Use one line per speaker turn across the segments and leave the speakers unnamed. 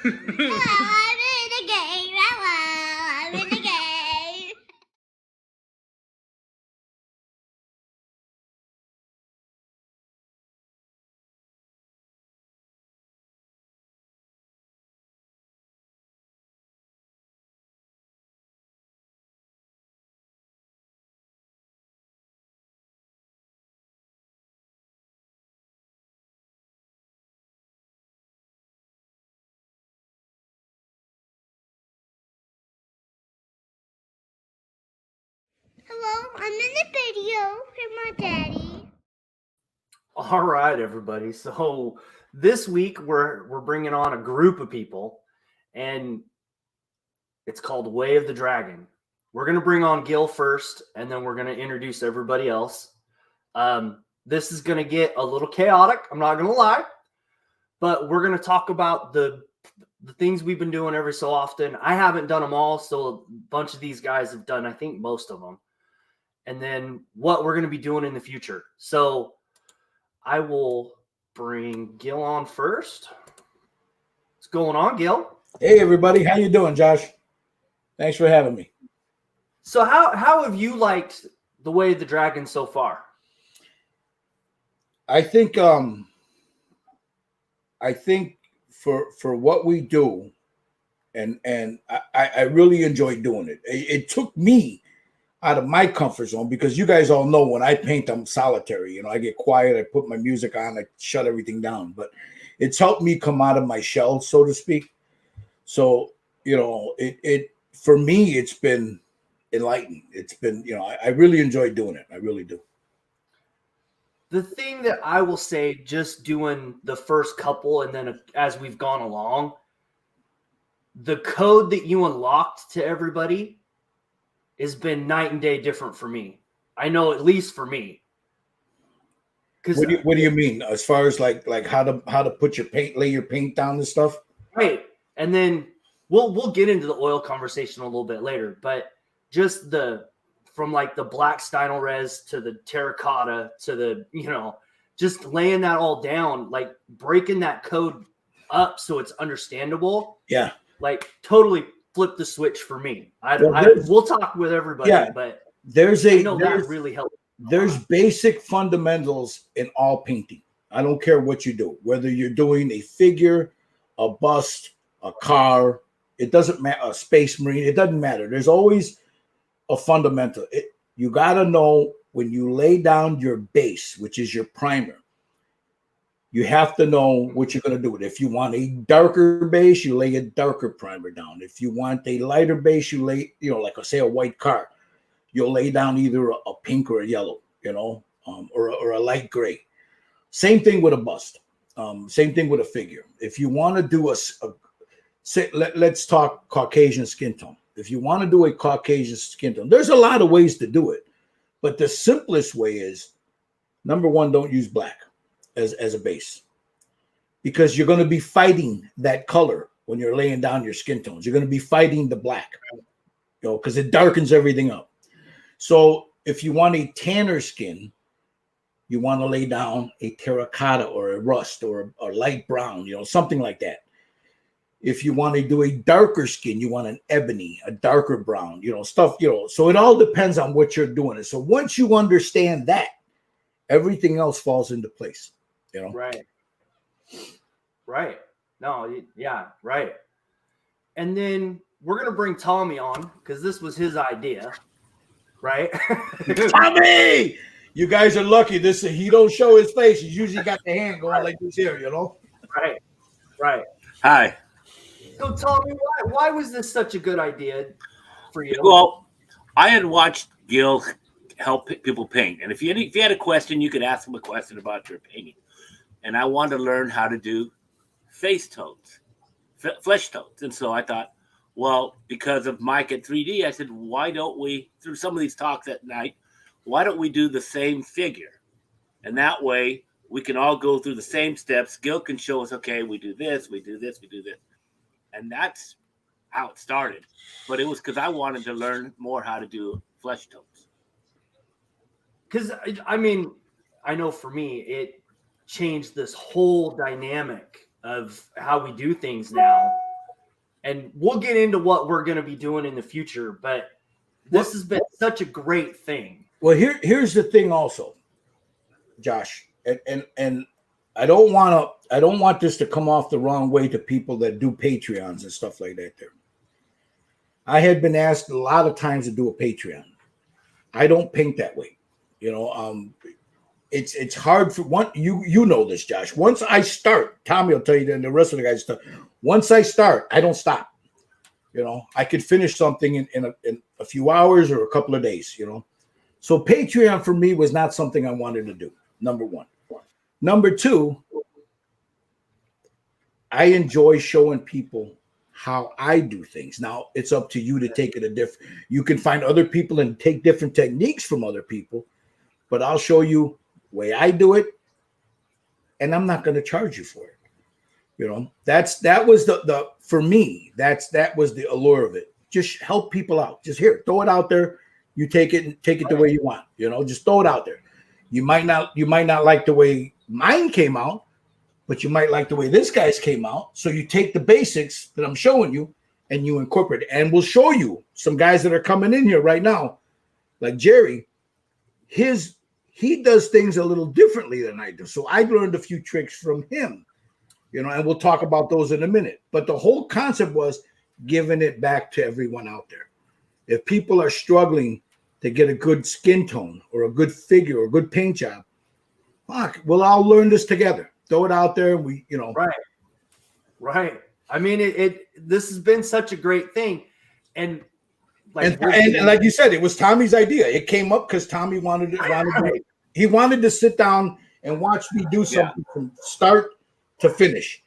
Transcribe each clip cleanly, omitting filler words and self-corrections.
I'm in the game. I'm in the game. Hello, I'm in the video with my daddy.
All right, everybody. So this week we're bringing on a group of people, and it's called Way of the Dragon. We're gonna bring on Gil first, and then we're gonna introduce everybody else. This is gonna get a little chaotic. I'm not gonna lie, but we're gonna talk about the things we've been doing every so often. I haven't done them all, so a bunch of these guys have done, I think, most of them. And then what we're gonna be doing in the future. So I will bring Gil on first. What's going on, Gil?
Hey everybody, how you doing, Josh? Thanks for having me.
So how have you liked the Way of the Dragon so far?
I think for what we do, and I really enjoy doing it. It took me out of my comfort zone because you guys all know when I paint, I'm solitary. You know, I get quiet, I put my music on, I shut everything down. But it's helped me come out of my shell, so to speak. So you know, it for me, it's been enlightening. It's been, you know, I really enjoy doing it. I really do.
The thing that I will say, just doing the first couple, and then as we've gone along, the code that you unlocked to everybody has been night and day different for me. I know, at least for me.
What do you mean as far as like how to put your paint, lay your paint down and stuff?
Right. And then we'll get into the oil conversation a little bit later, but just from like the black Styrene to the terracotta to the, you know, just laying that all down, like breaking that code up so it's understandable.
Yeah.
Like totally flip the switch for me. We'll talk with everybody,
yeah,
but
that
really helps.
There's basic fundamentals in all painting. I don't care what you do, whether you're doing a figure, a bust, a car, it doesn't matter, a space marine, it doesn't matter. There's always a fundamental. You got to know when you lay down your base, which is your primer, you have to know what you're going to do with it. If you want a darker base, you lay a darker primer down. If you want a lighter base, you lay, you know, like I say, a white car, you'll lay down either a pink or a yellow, you know, or a light gray. Same thing with a bust. Same thing with a figure. If you want to do let's talk Caucasian skin tone. If you want to do a Caucasian skin tone, there's a lot of ways to do it, but the simplest way is, number one, don't use black as a base, because you're going to be fighting that color when you're laying down your skin tones. You're going to be fighting the black, you know, because it darkens everything up. So if you want a tanner skin, you want to lay down a terracotta or a rust or a light brown, you know, something like that. If you want to do a darker skin, you want an ebony, a darker brown, you know, stuff, you know. So it all depends on what you're doing. And so once you understand that, everything else falls into place, you know.
Right. No, yeah, right. And then we're going to bring Tommy on because this was his idea, right?
Tommy! You guys are lucky. He don't show his face. He's usually got the hand going like this here, you know.
Right.
Hi.
So Tommy, why was this such a good idea for you?
Well, I had watched Gil help people paint, and if you had a question, you could ask him a question about your painting. And I wanted to learn how to do face tones, flesh tones, and so I thought, well, because of Mike at 3D, I said, why don't we, through some of these talks at night, why don't we do the same figure? And that way we can all go through the same steps. Gil can show us, okay, we do this, we do this, we do this. And that's how it started. But it was because I wanted to learn more how to do flesh tones.
Because, I mean, I know for me, it changed this whole dynamic of how we do things now. and we'll get into what we're going to be doing in the future. But this has been such a great thing.
Well, here's the thing, also, Josh, and I don't want this to come off the wrong way to people that do Patreons and stuff like that. There, I had been asked a lot of times to do a Patreon. I don't paint that way, you know. It's hard for one. You know this, Josh. Once I start, Tommy will tell you, and the rest of the guys stuff. Once I start, I don't stop. You know, I could finish something in a few hours or a couple of days. You know, so Patreon for me was not something I wanted to do. Number one. Number two, I enjoy showing people how I do things. Now it's up to you to take it a different. You can find other people and take different techniques from other people, but I'll show you the way I do it, and I'm not going to charge you for it. You know, that was the for me. That was the allure of it. Just help people out. Just here, throw it out there. You take it the way you want. You know, just throw it out there. You might not like the way mine came out, but you might like the way this guy's came out. So you take the basics that I'm showing you and you incorporate it. And we'll show you some guys that are coming in here right now, like Jerry. He does things a little differently than I do. So I learned a few tricks from him, you know, and we'll talk about those in a minute. But the whole concept was giving it back to everyone out there. If people are struggling to get a good skin tone or a good figure or a good paint job, fuck, we'll all learn this together. Throw it out there. We, you know.
Right. I mean, this has been such a great thing. And like,
and like you said, it was Tommy's idea. It came up because Tommy wanted he wanted to sit down and watch me do something from start to finish.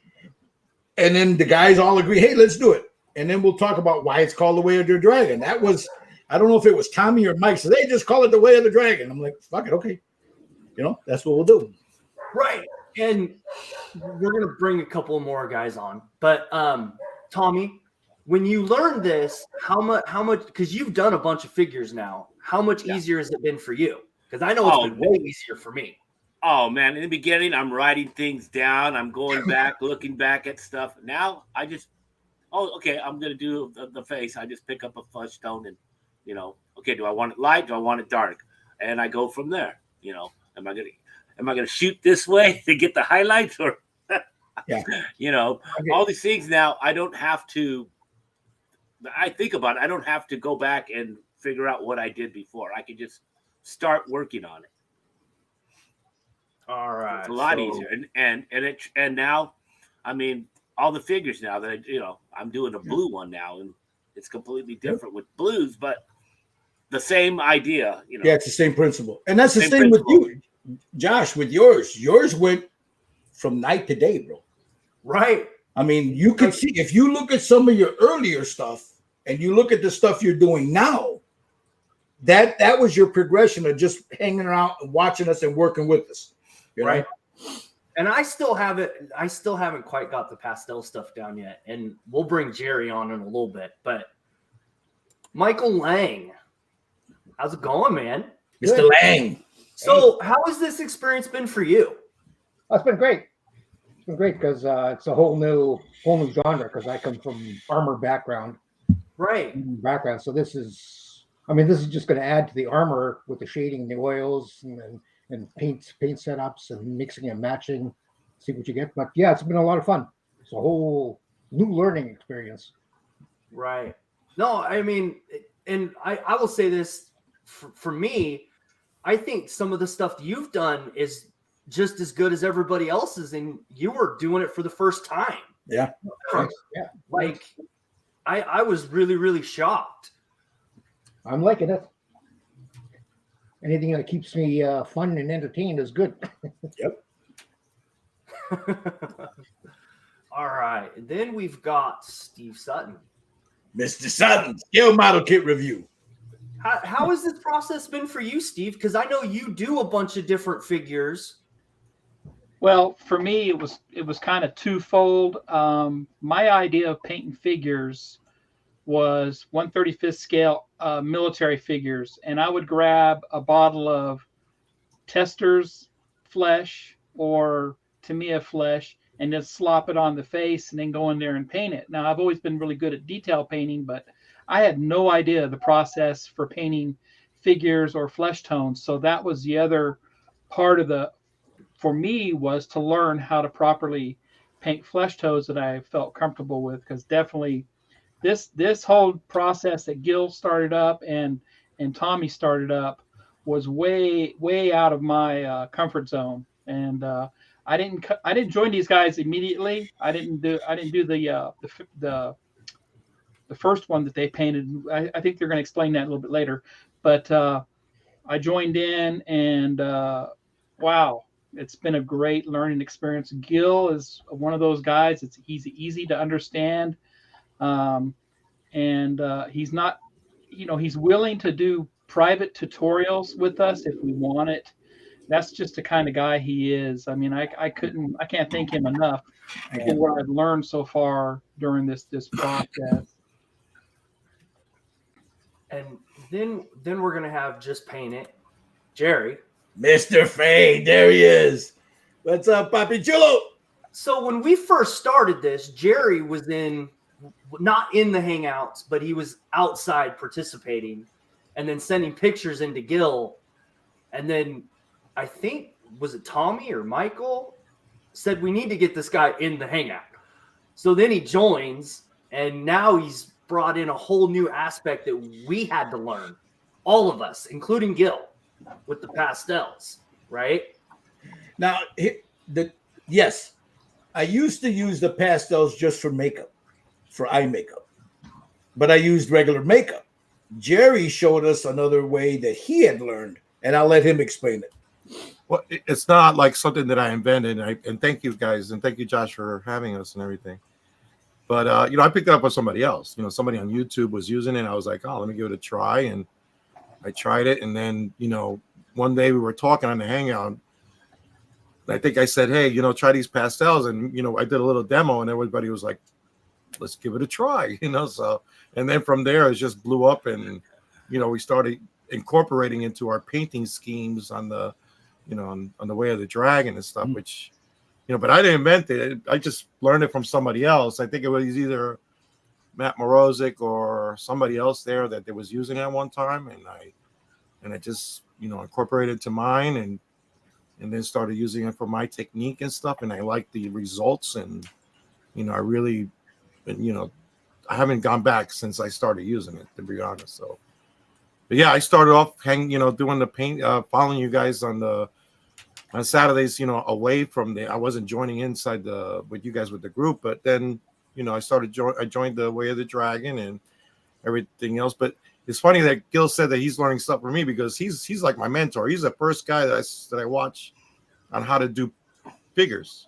And then the guys all agree, hey, let's do it. And then we'll talk about why it's called the Way of the Dragon. That was, I don't know if it was Tommy or Mike. So they just call it the Way of the Dragon. I'm like, fuck it, okay. You know, that's what we'll do.
Right. And we're going to bring a couple more guys on. But Tommy, when you learned this, how much, because you've done a bunch of figures now, how much easier has it been for you? Because I know it's been way easier for me.
Oh, man. In the beginning, I'm writing things down. I'm going back, looking back at stuff. Now I just, okay, I'm going to do the face. I just pick up a fudge stone and, you know, okay, do I want it light? Do I want it dark? And I go from there. You know, am I going to shoot this way to get the highlights, or, you know, all these things now. I don't have to. I think about it. I don't have to go back and figure out what I did before. I can just start working on it.
All right,
it's a lot easier, and now, I mean, all the figures now that I'm doing a blue one now, and it's completely different with blues, but the same idea. You know,
yeah, it's the same principle, and that's the same with you, Josh. With yours went from night to day, bro.
Right.
I mean, you could see if you look at some of your earlier stuff and you look at the stuff you're doing now. That was your progression of just hanging around and watching us and working with us.
Right. And I still haven't quite got the pastel stuff down yet. And we'll bring Jerry on in a little bit. But Michael Lang, how's it going, man?
Mr. Lang.
So how has this experience been for you?
It's been great. It's been great because it's a whole new genre, because I come from armor background.
Right.
So this is just going to add to the armor with the shading, the oils, and paint setups and mixing and matching, see what you get. But yeah, it's been a lot of fun. It's a whole new learning experience.
Right. No, I mean, and I will say this for me, I think some of the stuff you've done is just as good as everybody else's, and you were doing it for the first time.
Yeah.
Yeah.
Like, I was really, really shocked.
I'm liking it. Anything that keeps me fun and entertained is good.
Yep.
All right. And then we've got Steve Sutton.
Mr. Sutton, Scale Model Kit Review.
How has this process been for you, Steve? Because I know you do a bunch of different figures.
Well, for me, it was kind of twofold. My idea of painting figures was 1/35th scale military figures, and I would grab a bottle of Tester's flesh or Tamiya flesh and just slop it on the face and then go in there and paint it. Now, I've always been really good at detail painting, but I had no idea the process for painting figures or flesh tones. So that was the other part of for me, was to learn how to properly paint flesh tones that I felt comfortable with, because definitely this whole process that Gil started up and Tommy started up was way out of my comfort zone. And I didn't join these guys immediately. I didn't do the first one that they painted. I think they're going to explain that a little bit later. But I joined in, and wow, it's been a great learning experience. Gil is one of those guys. He's easy to understand, and he's not, he's willing to do private tutorials with us if we want it. That's just the kind of guy he is. I mean, I can't thank him enough for what I've learned so far during this process.
And then we're gonna have Just Paint It, Jerry.
Mr. Fade, there he is. What's up, Papi Chulo?
So when we first started this, Jerry was not in the Hangouts, but he was outside participating and then sending pictures into Gil. And then I think, was it Tommy or Michael, said we need to get this guy in the Hangout. So then he joins, and now he's brought in a whole new aspect that we had to learn, all of us, including Gil, with the pastels, right?
Now, yes, I used to use the pastels just for makeup, for eye makeup, but I used regular makeup. Jerry showed us another way that he had learned, and I'll let him explain it.
Well, it's not like something that I invented. And thank you guys, and thank you, Josh, for having us and everything. But I picked it up with somebody else. Somebody on YouTube was using it, and I was like, oh, let me give it a try. And I tried it, and then one day we were talking on the Hangout. I think I said, hey, try these pastels, and I did a little demo, and everybody was like, let's give it a try, So, and then from there, it just blew up, and we started incorporating into our painting schemes on the on the Way of the Dragon and stuff, which, but I didn't invent it. I just learned it from somebody else. I think it was either Matt Morozic or somebody else there that they was using at one time. And I just, incorporated to mine and then started using it for my technique and stuff. And I liked the results, and, I really, I haven't gone back since I started using it, to be honest. So, but yeah, I started off doing the paint, following you guys on Saturdays, away from I wasn't joining inside with you guys with the group, but then, I joined the Way of the Dragon and everything else. But it's funny that Gil said that he's learning stuff from me, because he's like my mentor. He's the first guy that I watch on how to do figures.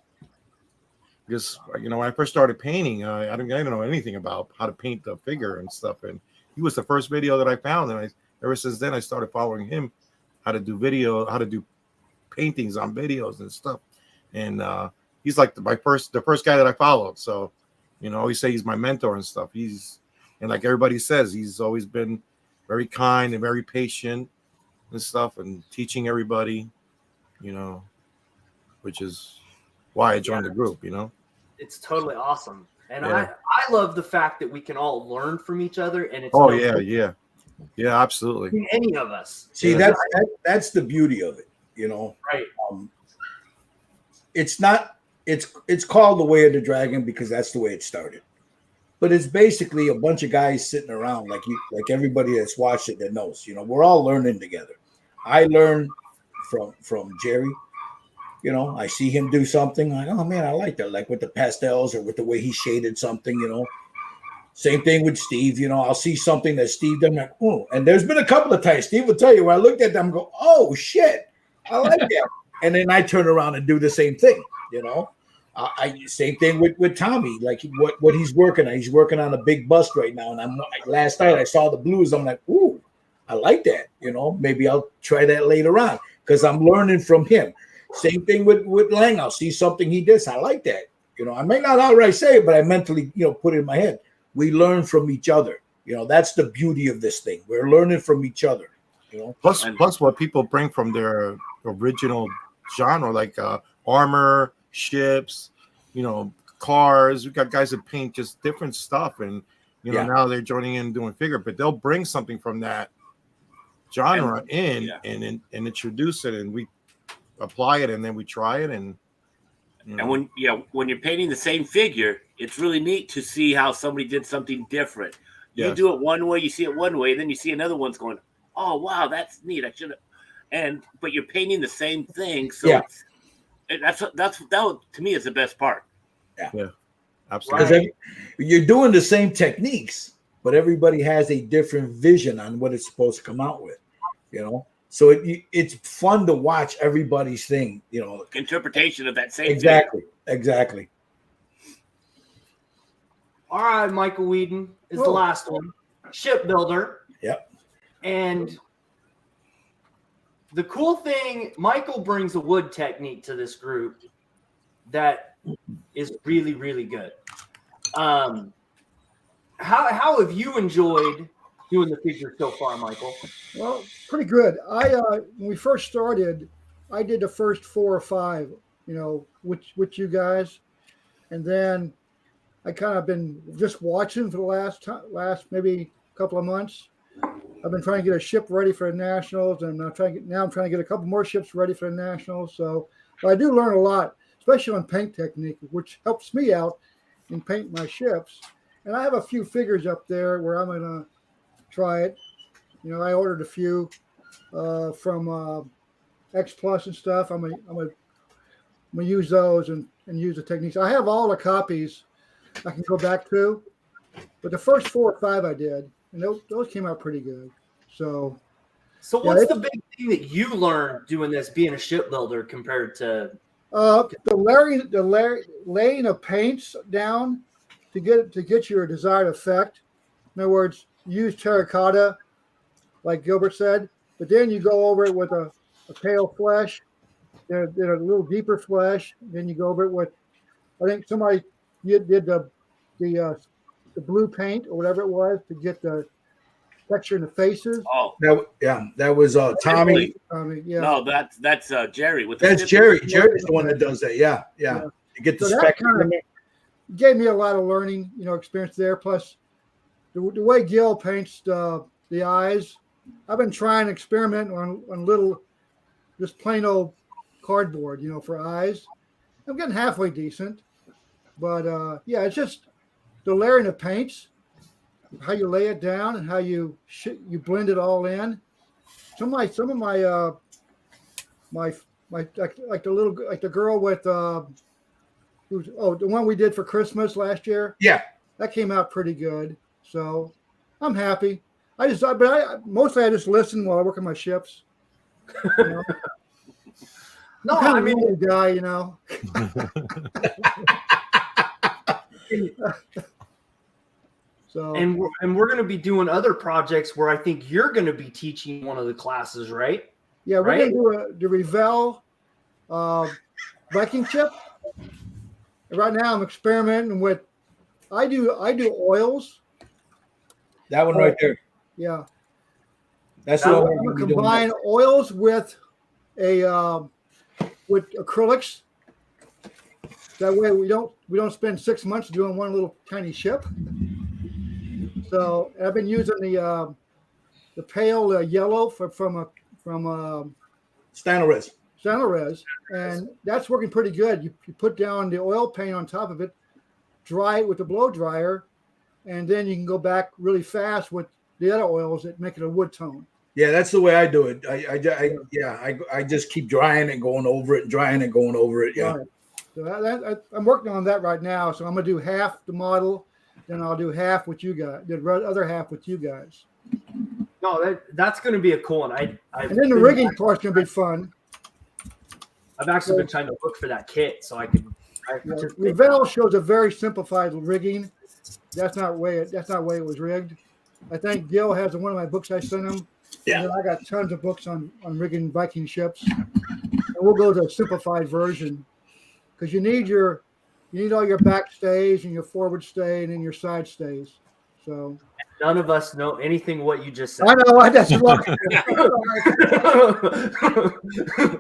Because, when I first started painting, I didn't know anything about how to paint the figure and stuff. And he was the first video that I found. And ever since then, I started following him, how to do paintings on videos and stuff. And he's like the first guy that I followed. So, I always say he's my mentor and stuff. And like everybody says, he's always been very kind and very patient and stuff, and teaching everybody, which is why I joined the group,
It's totally awesome. And
yeah.
I love the fact that we can all learn from each other. And it's
yeah, absolutely.
Any of us.
See, that's the beauty of it,
Right.
It's called the Way of the Dragon because that's the way it started. But it's basically a bunch of guys sitting around like everybody that's watched it that knows. We're all learning together. I learn from Jerry. I see him do something. Like, oh man, I like that. Like with the pastels or with the way he shaded something. Same thing with Steve. I'll see something that Steve done. Like, oh, and there's been a couple of times Steve will tell you where I looked at them and go, oh shit, I like that. And then I turn around and do the same thing. Same thing with Tommy, like what he's working on. He's working on a big bust right now. And last night I saw the blues. I'm like, ooh, I like that. Maybe I'll try that later on because I'm learning from him. Same thing with Lang. I'll see something he does. I like that. I may not outright say it, but I mentally, put it in my head. We learn from each other. That's the beauty of this thing. We're learning from each other.
Plus what people bring from their original genre, like armor, ships, cars. We got guys that paint just different stuff, and
Yeah.
now they're joining in doing figure, but they'll bring something from that genre and introduce it, and we apply it, and then we try it, and
when you're painting the same figure, it's really neat to see how somebody did something different. You do it one way, you see it one way, and then you see another one's going, oh wow, that's neat. I should have. But you're painting the same thing, so that to me is the best part.
Yeah,
absolutely.
Because you're doing the same techniques, but everybody has a different vision on what it's supposed to come out with. So it's fun to watch everybody's thing.
Interpretation of that same
exactly.
All right, Michael Whedon is the last one. Shipbuilder.
Yep.
And the cool thing, Michael brings a wood technique to this group that is really, really good. How have you enjoyed doing the figure so far, Michael?
Well, pretty good. When we first started, I did the first 4 or 5, with you guys, and then I kind of been just watching for the last maybe couple of months. I've been trying to get a ship ready for the Nationals, and I'm trying to get a couple more ships ready for the Nationals. So I do learn a lot, especially on paint technique, which helps me out in painting my ships. And I have a few figures up there where I'm going to try it. I ordered a few from X Plus and stuff. I'm gonna use those and use the techniques. I have all the copies I can go back to, but the first 4 or 5 I did, and those came out pretty good. So
what's the big thing that you learned doing this, being a shipbuilder, compared to
the laying of paints down to get your desired effect? In other words, use terracotta, like Gilbert said, but then you go over it with a pale flesh, then a little deeper flesh. Then you go over it with, I think somebody did the blue paint or whatever it was to get the texture in the faces.
Oh,
that was Tommy.
No, that's Jerry.
That's Jerry. Jerry's the one that does that. Yeah. To get the spectrum.
Gave me a lot of learning, experience there. Plus, the way Gil paints the eyes, I've been trying to experiment on little, just plain old cardboard, for eyes. I'm getting halfway decent, but it's just the layering of paints, how you lay it down and how you blend it all in. Some of my like the girl with the one we did for Christmas last year.
Yeah,
that came out pretty good. So I'm happy. Mostly I just listen while I work on my ships.
No,
I mean, a guy, So
and we're going to be doing other projects where I think you're going to be teaching one of the classes, right?
Yeah, we're going to do the Revell Viking chip. Right now, I'm experimenting with. I do oils.
That one right there.
Yeah,
that's
what I'm going to combine oils with acrylics. That way, we don't spend 6 months doing one little tiny ship. So I've been using the pale yellow from
Styrene,
and that's working pretty good. You put down the oil paint on top of it, dry it with the blow dryer, and then you can go back really fast with the other oils that make it a wood tone.
Yeah, that's the way I do it. I just keep drying and going over it, and drying and going over it. Yeah.
Right. So I'm working on that right now. So I'm gonna do half the model, then I'll do half with you guys, the other half with you guys.
No, that's going to be a cool one. And
then the rigging part's gonna be fun.
I've actually been trying to look for that kit so I can.
Revell shows a very simplified rigging. That's not the way it was rigged. I think Gil has one of my books I sent him.
Yeah,
and I got tons of books on rigging Viking ships. And we'll go to a simplified version because you need all your back stays and your forward stay and then your side stays. So
None of us know anything what you just said.
I know that's wrong.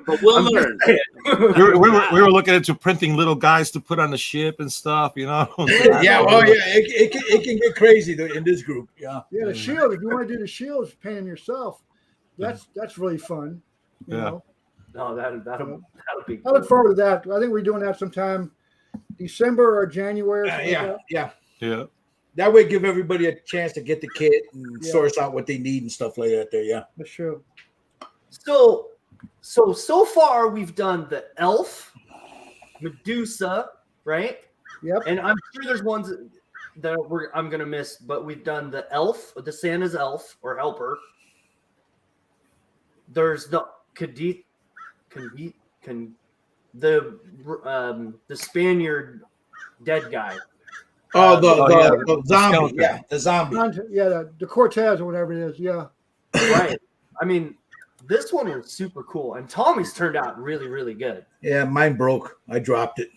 But we'll
I'm just
learn.
saying.
We were looking into printing little guys to put on the ship and stuff, you know.
Yeah, well, yeah, it can get crazy in this group. Yeah.
Yeah, the shield. If you want to do the shields, paint them yourself. That's really fun. You
Yeah.
know.
No, that'll be.
I look forward to that. I think we're doing that sometime December or January. Or something like
Yeah,
that.
yeah.
Yeah.
That way, give everybody a chance to get the kit and
Yeah.
source out what they need and stuff like that. There, yeah.
That's true.
So far we've done the elf, Medusa, right?
Yep.
And I'm sure there's ones that I'm gonna miss, but we've done the elf, the Santa's elf or helper. There's the the Spaniard dead guy.
Oh, the zombie.
skeleton.
Yeah, the zombie.
Yeah, the Cortez or whatever it is. Yeah.
Right. I mean, this one was super cool, and Tommy's turned out really, really good.
Yeah, mine broke. I dropped it.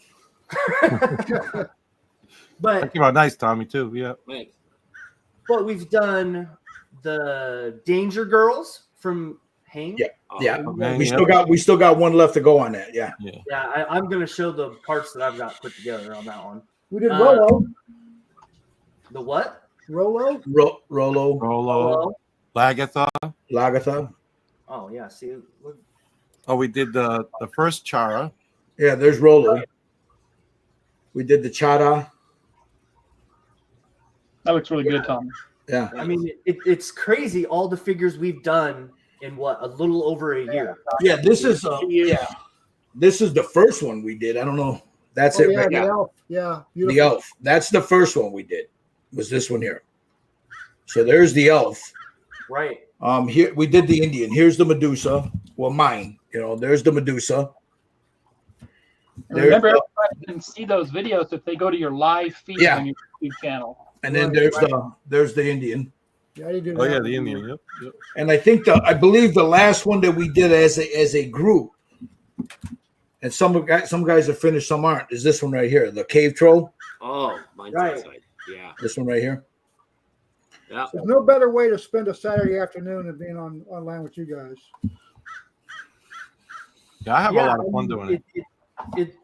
But
That came out nice, Tommy, too. Yeah.
Thanks.
but we've done the Danger Girls from Hang.
Yeah. Yeah,
man,
we
yeah.
still got one left to go on that. Yeah.
Yeah, I'm gonna show the parts that I've got put together on that one.
We did Rolo.
The what?
Rolo.
Rolo,
Rolo, Lagatha.
Lagatha.
Oh yeah, see, look.
Oh, we did the first Chara.
Yeah, there's Rolo. We did the Chara.
That looks really good, Tom.
Yeah.
I mean, it's crazy all the figures we've done in a little over a year.
Yeah, this is this is the first one we did. I don't know. That's it
Yeah,
right
the
now.
elf. Yeah.
The
Beautiful.
elf. That's the first one we did. Was this one here. So there's the elf.
Right.
Here we did the Indian. Here's the Medusa. Well, mine. You know, there's the Medusa.
And remember, everybody can see those videos if they go to your live feed
Yeah.
on your YouTube channel.
And then there's the Indian.
Yeah, you did
Oh
that.
yeah, the Indian. Yep.
And I believe the last one that we did as a group, and some guys are finished, some aren't, is this one right here, the cave troll.
Oh, mine's
Right.
outside. Yeah.
This one right here.
Yeah.
There's no better way to spend a Saturday afternoon than being online with you guys.
Yeah, I have a
Yeah,
lot of fun doing it.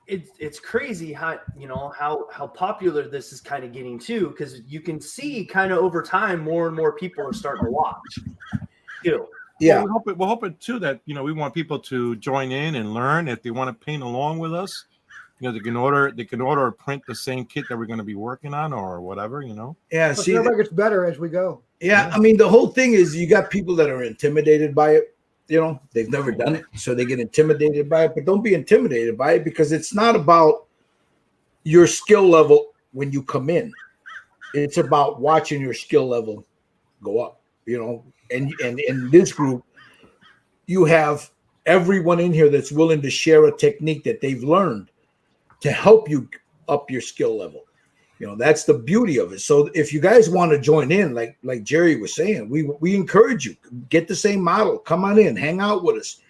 It's crazy how popular this is kind of getting too, because you can see kind of over time more and more people are starting to watch too.
Yeah.
Well, we're hoping too that we want people to join in and learn. If they want to paint along with us, they can order or print the same kit that we're going to be working on or whatever.
Yeah.
But
See.
everybody gets better as we go.
Yeah. I mean, the whole thing is you got people that are intimidated by it. They've never done it, so they get intimidated by it. But don't be intimidated by it, because it's not about your skill level when you come in. It's about watching your skill level go up. And in this group, you have everyone in here that's willing to share a technique that they've learned to help you up your skill level. That's the beauty of it. So if you guys want to join in, like Jerry was saying, we encourage you, get the same model, come on in, hang out with us,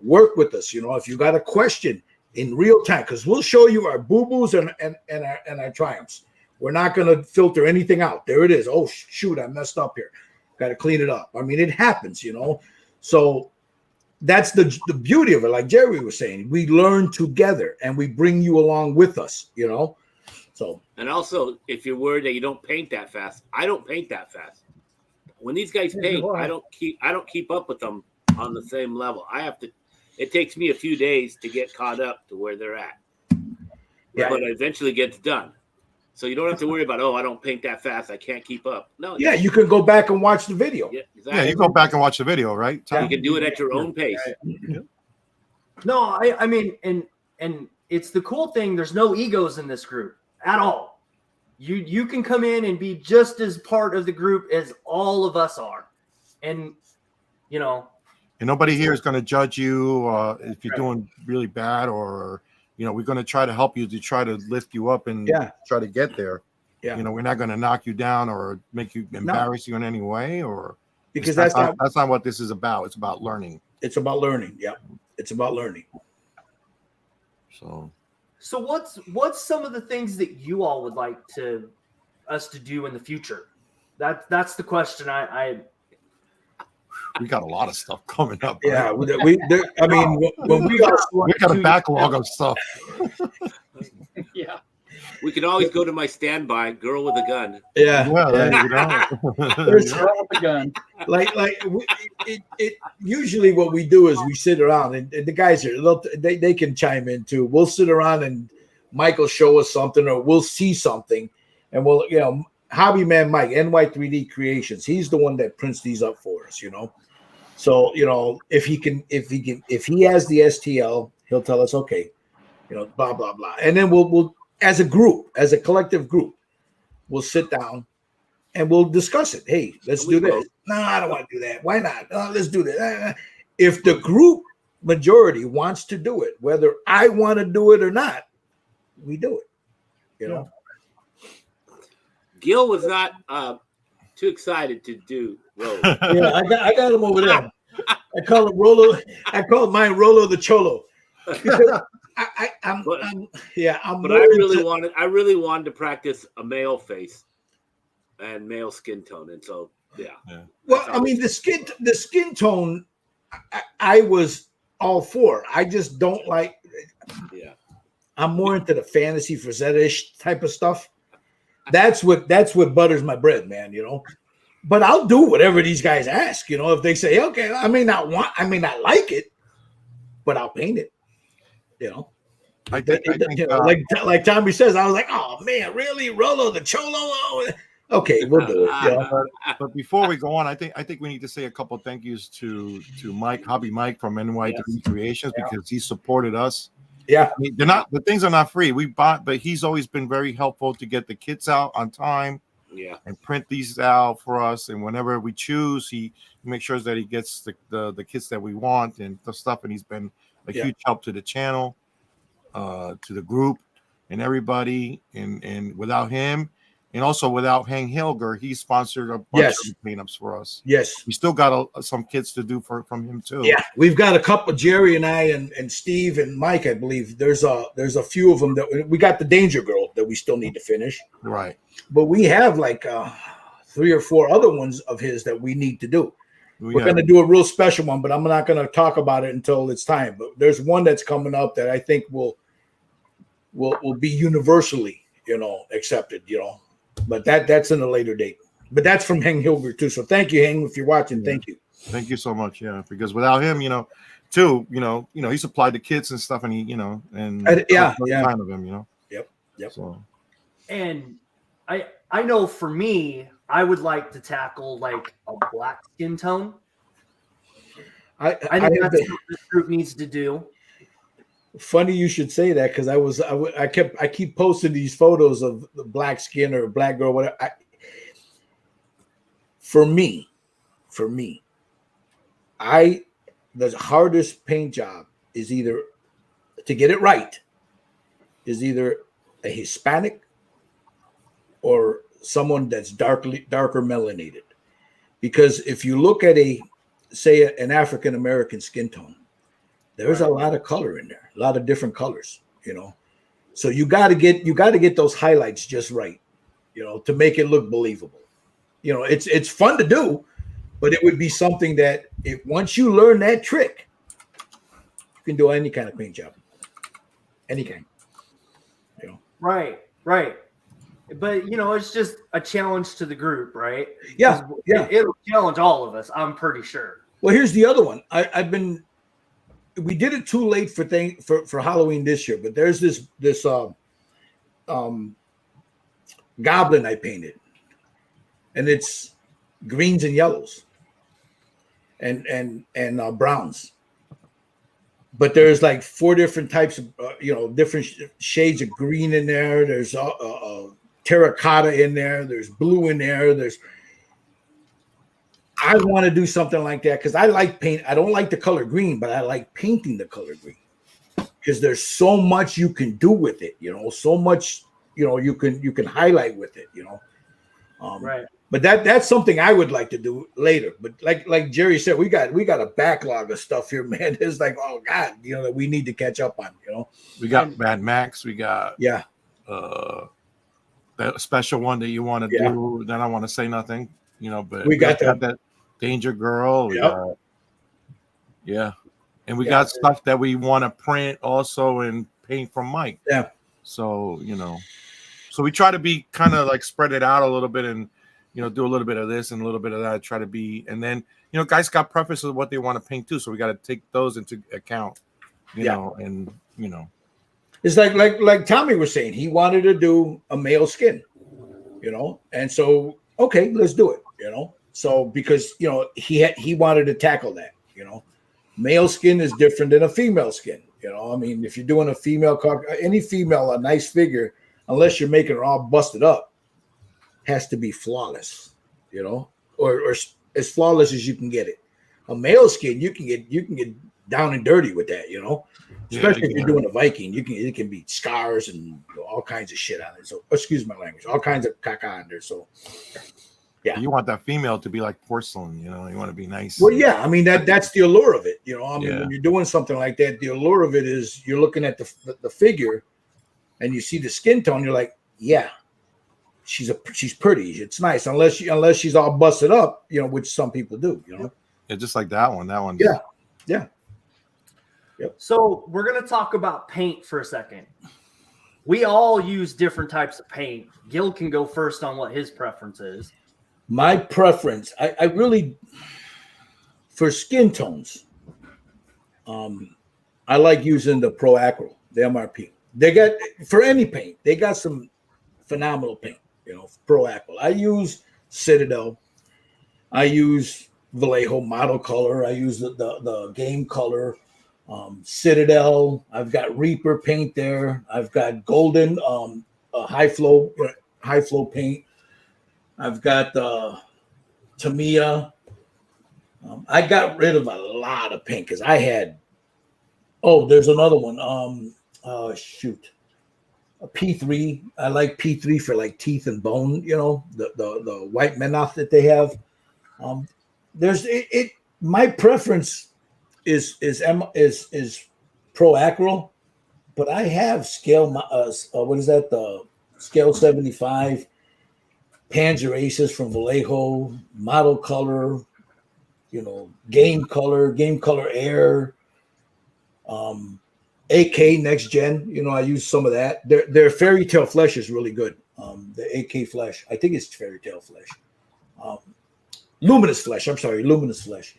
work with us. If you got a question in real time, because we'll show you our boo-boos and our triumphs. We're not going to filter anything out. There it is. Oh shoot, I messed up here. Got to clean it up. I mean, it happens, So that's the beauty of it. Like Jerry was saying, we learn together and we bring you along with us, So.
And also, if you're worried that you don't paint that fast, I don't paint that fast. When these guys paint, I don't keep up with them on the same level. It takes me a few days to get caught up to where they're at.
Yeah.
But it eventually gets done. So you don't have to worry about, I don't paint that fast, I can't keep up. No.
Yeah, you can go back and watch the video.
Yeah, exactly.
Yeah, you go back and watch the video, right?
You can do it at your own pace.
No, I mean, and it's the cool thing. There's no egos in this group at all. You can come in and be just as part of the group as all of us are, and
And nobody here is going to judge you if you're doing really bad, or we're going to try to help you to try to lift you up and try to get there.
Yeah.
We're not going to knock you down or make you embarrass you in any way, or
Because
that's not what this is about. It's about learning.
It's about learning. Yeah, it's about learning.
So
what's some of the things that you all would like to us to do in the future? That's the question.
We got a lot of stuff coming up.
Yeah,
Right?
I mean, when we got
We got a backlog of stuff.
Yeah.
We can always go to my standby, girl with a gun.
yeah,
Well,
yeah.
there you go.
There's-
Girl with the gun.
Usually what we do is we sit around and the guys here they can chime in too. We'll sit around and Mike will show us something or we'll see something and we'll Hobby Man Mike NY3D Creations, he's the one that prints these up for us, so if he has the STL, he'll tell us okay, blah blah blah, and then we'll as a group, as a collective group, we'll sit down and we'll discuss it. Hey, let's do this. No, I don't want to do that. Why not? Let's do this. If the group majority wants to do it, whether I want to do it or not, we do it.
Gil was not too excited to do Rolo.
Yeah, I got him over there. I call him Rolo. I call mine Rolo the Cholo. I'm
But
more
I really wanted to practice a male face and male skin tone, and so yeah.
Well, I mean the skin tone, I was all for. I just don't like.
Yeah.
I'm more into the fantasy Frazetta-ish type of stuff. That's what butters my bread, man. But I'll do whatever these guys ask. If they say okay, I may not like it, but I'll paint it.
I think,
like Tommy says, I was like, oh man, really, Rolo the Cholo? Okay, we'll do it.
But before we go on, I think we need to say a couple of thank yous to Mike, Hobby Mike from NY3D Creations, because he supported us.
Yeah,
I mean, the things are not free. We bought, but he's always been very helpful to get the kits out on time.
Yeah,
and print these out for us. And whenever we choose, he makes sure that he gets the kits that we want and the stuff. And he's been a huge help to the channel, to the group, and everybody. And without him, and also without Hank Hilger, he sponsored a bunch of cleanups for us.
Yes,
we still got some kits to do from him too.
Yeah, we've got a couple. Jerry and I and Steve and Mike, I believe. There's a few of them that we got the Danger Girl that we still need to finish.
Right.
But we have like 3 or 4 other ones of his that we need to do. We're going to do a real special one, but I'm not going to talk about it until it's time. But there's one that's coming up that I think will be universally, accepted, But that's in a later date. But that's from Heng Hilbert too. So thank you, Heng, if you're watching.
Yeah.
Thank you.
Thank you so much. Yeah, because without him, too, he supplied the kits and stuff, and he, and kind of him,
Yep.
So,
and I know for me, I would like to tackle like a black skin tone. I think that's what this group needs to do.
Funny you should say that, because I keep posting these photos of the black skin or black girl, whatever. For me, the hardest paint job is either to get it right is either a Hispanic or someone that's darker melanated. Because if you look at an African American skin tone, there's a lot of color in there, a lot of different colors, So you got to get those highlights just right, to make it look believable. It's fun to do, but it would be something that once you learn that trick, you can do any kind of paint job, any kind.
Right. But it's just a challenge to the group, right?
Yeah.
It'll challenge all of us, I'm pretty sure.
Well, here's the other one. We did it too late for Halloween this year, but there's this goblin I painted, and it's greens and yellows and browns. But there's like 4 different types of different shades of green in there. There's terracotta in there. There's blue in there. I want to do something like that because I like paint. I don't like the color green, but I like painting the color green because there's so much you can do with it. So much you can highlight with it.
Right.
But that's something I would like to do later. But like Jerry said, we got a backlog of stuff here, man. It's like, oh God, that we need to catch up on.
we got Mad Max. We got that special one that you want to do, then I want to say nothing, but
we got
that Danger Girl. We got, and we got stuff that we want to print also and paint from Mike.
Yeah.
So, so we try to be kind of like spread it out a little bit and, do a little bit of this and a little bit of that, try to be, and then, guys got preferences of what they want to paint too. So we got to take those into account, know, and,
It's like Tommy was saying, he wanted to do a male skin, and so, okay, let's do it, so because, he wanted to tackle that, male skin is different than a female skin. I mean, if you're doing a female any female, a nice figure, unless you're making her all busted up, has to be flawless, or as flawless as you can get it. A male skin, you can get down and dirty with that, especially if you're doing a Viking. It can be scars and all kinds of shit on it. So excuse my language, all kinds of caca on there. So yeah,
you want that female to be like porcelain, you want to be nice.
Well, yeah, I mean that's the allure of it, I mean, when you're doing something like that, the allure of it is you're looking at the figure, and you see the skin tone, you're like, yeah, she's pretty, it's nice, unless she's all busted up, which some people do,
Yeah, just like that one.
Yeah. Yep.
So we're going to talk about paint for a second. We all use different types of paint. Gil can go first on what his preference is.
My preference, I really, for skin tones, I like using the Pro Acryl, the MRP. They got, for any paint, they got some phenomenal paint, Pro Acryl. I use Citadel. I use Vallejo Model Color. I use the Game Color. Citadel. I've got Reaper paint there. I've got Golden high flow paint. I've got Tamiya. I got rid of a lot of paint because I had. Oh, there's another one. A P3. I like P3 for like teeth and bone. The white Menoth that they have. My preference is Pro Acryl, but I have scale. What is that? The scale 75 Panzer Aces from Vallejo, Model Color, Game Color Air, AK Next Gen. I use some of that. Their Fairy Tale Flesh is really good. The AK Flesh, I think it's Fairy Tale Flesh. Luminous Flesh. I'm sorry, Luminous Flesh.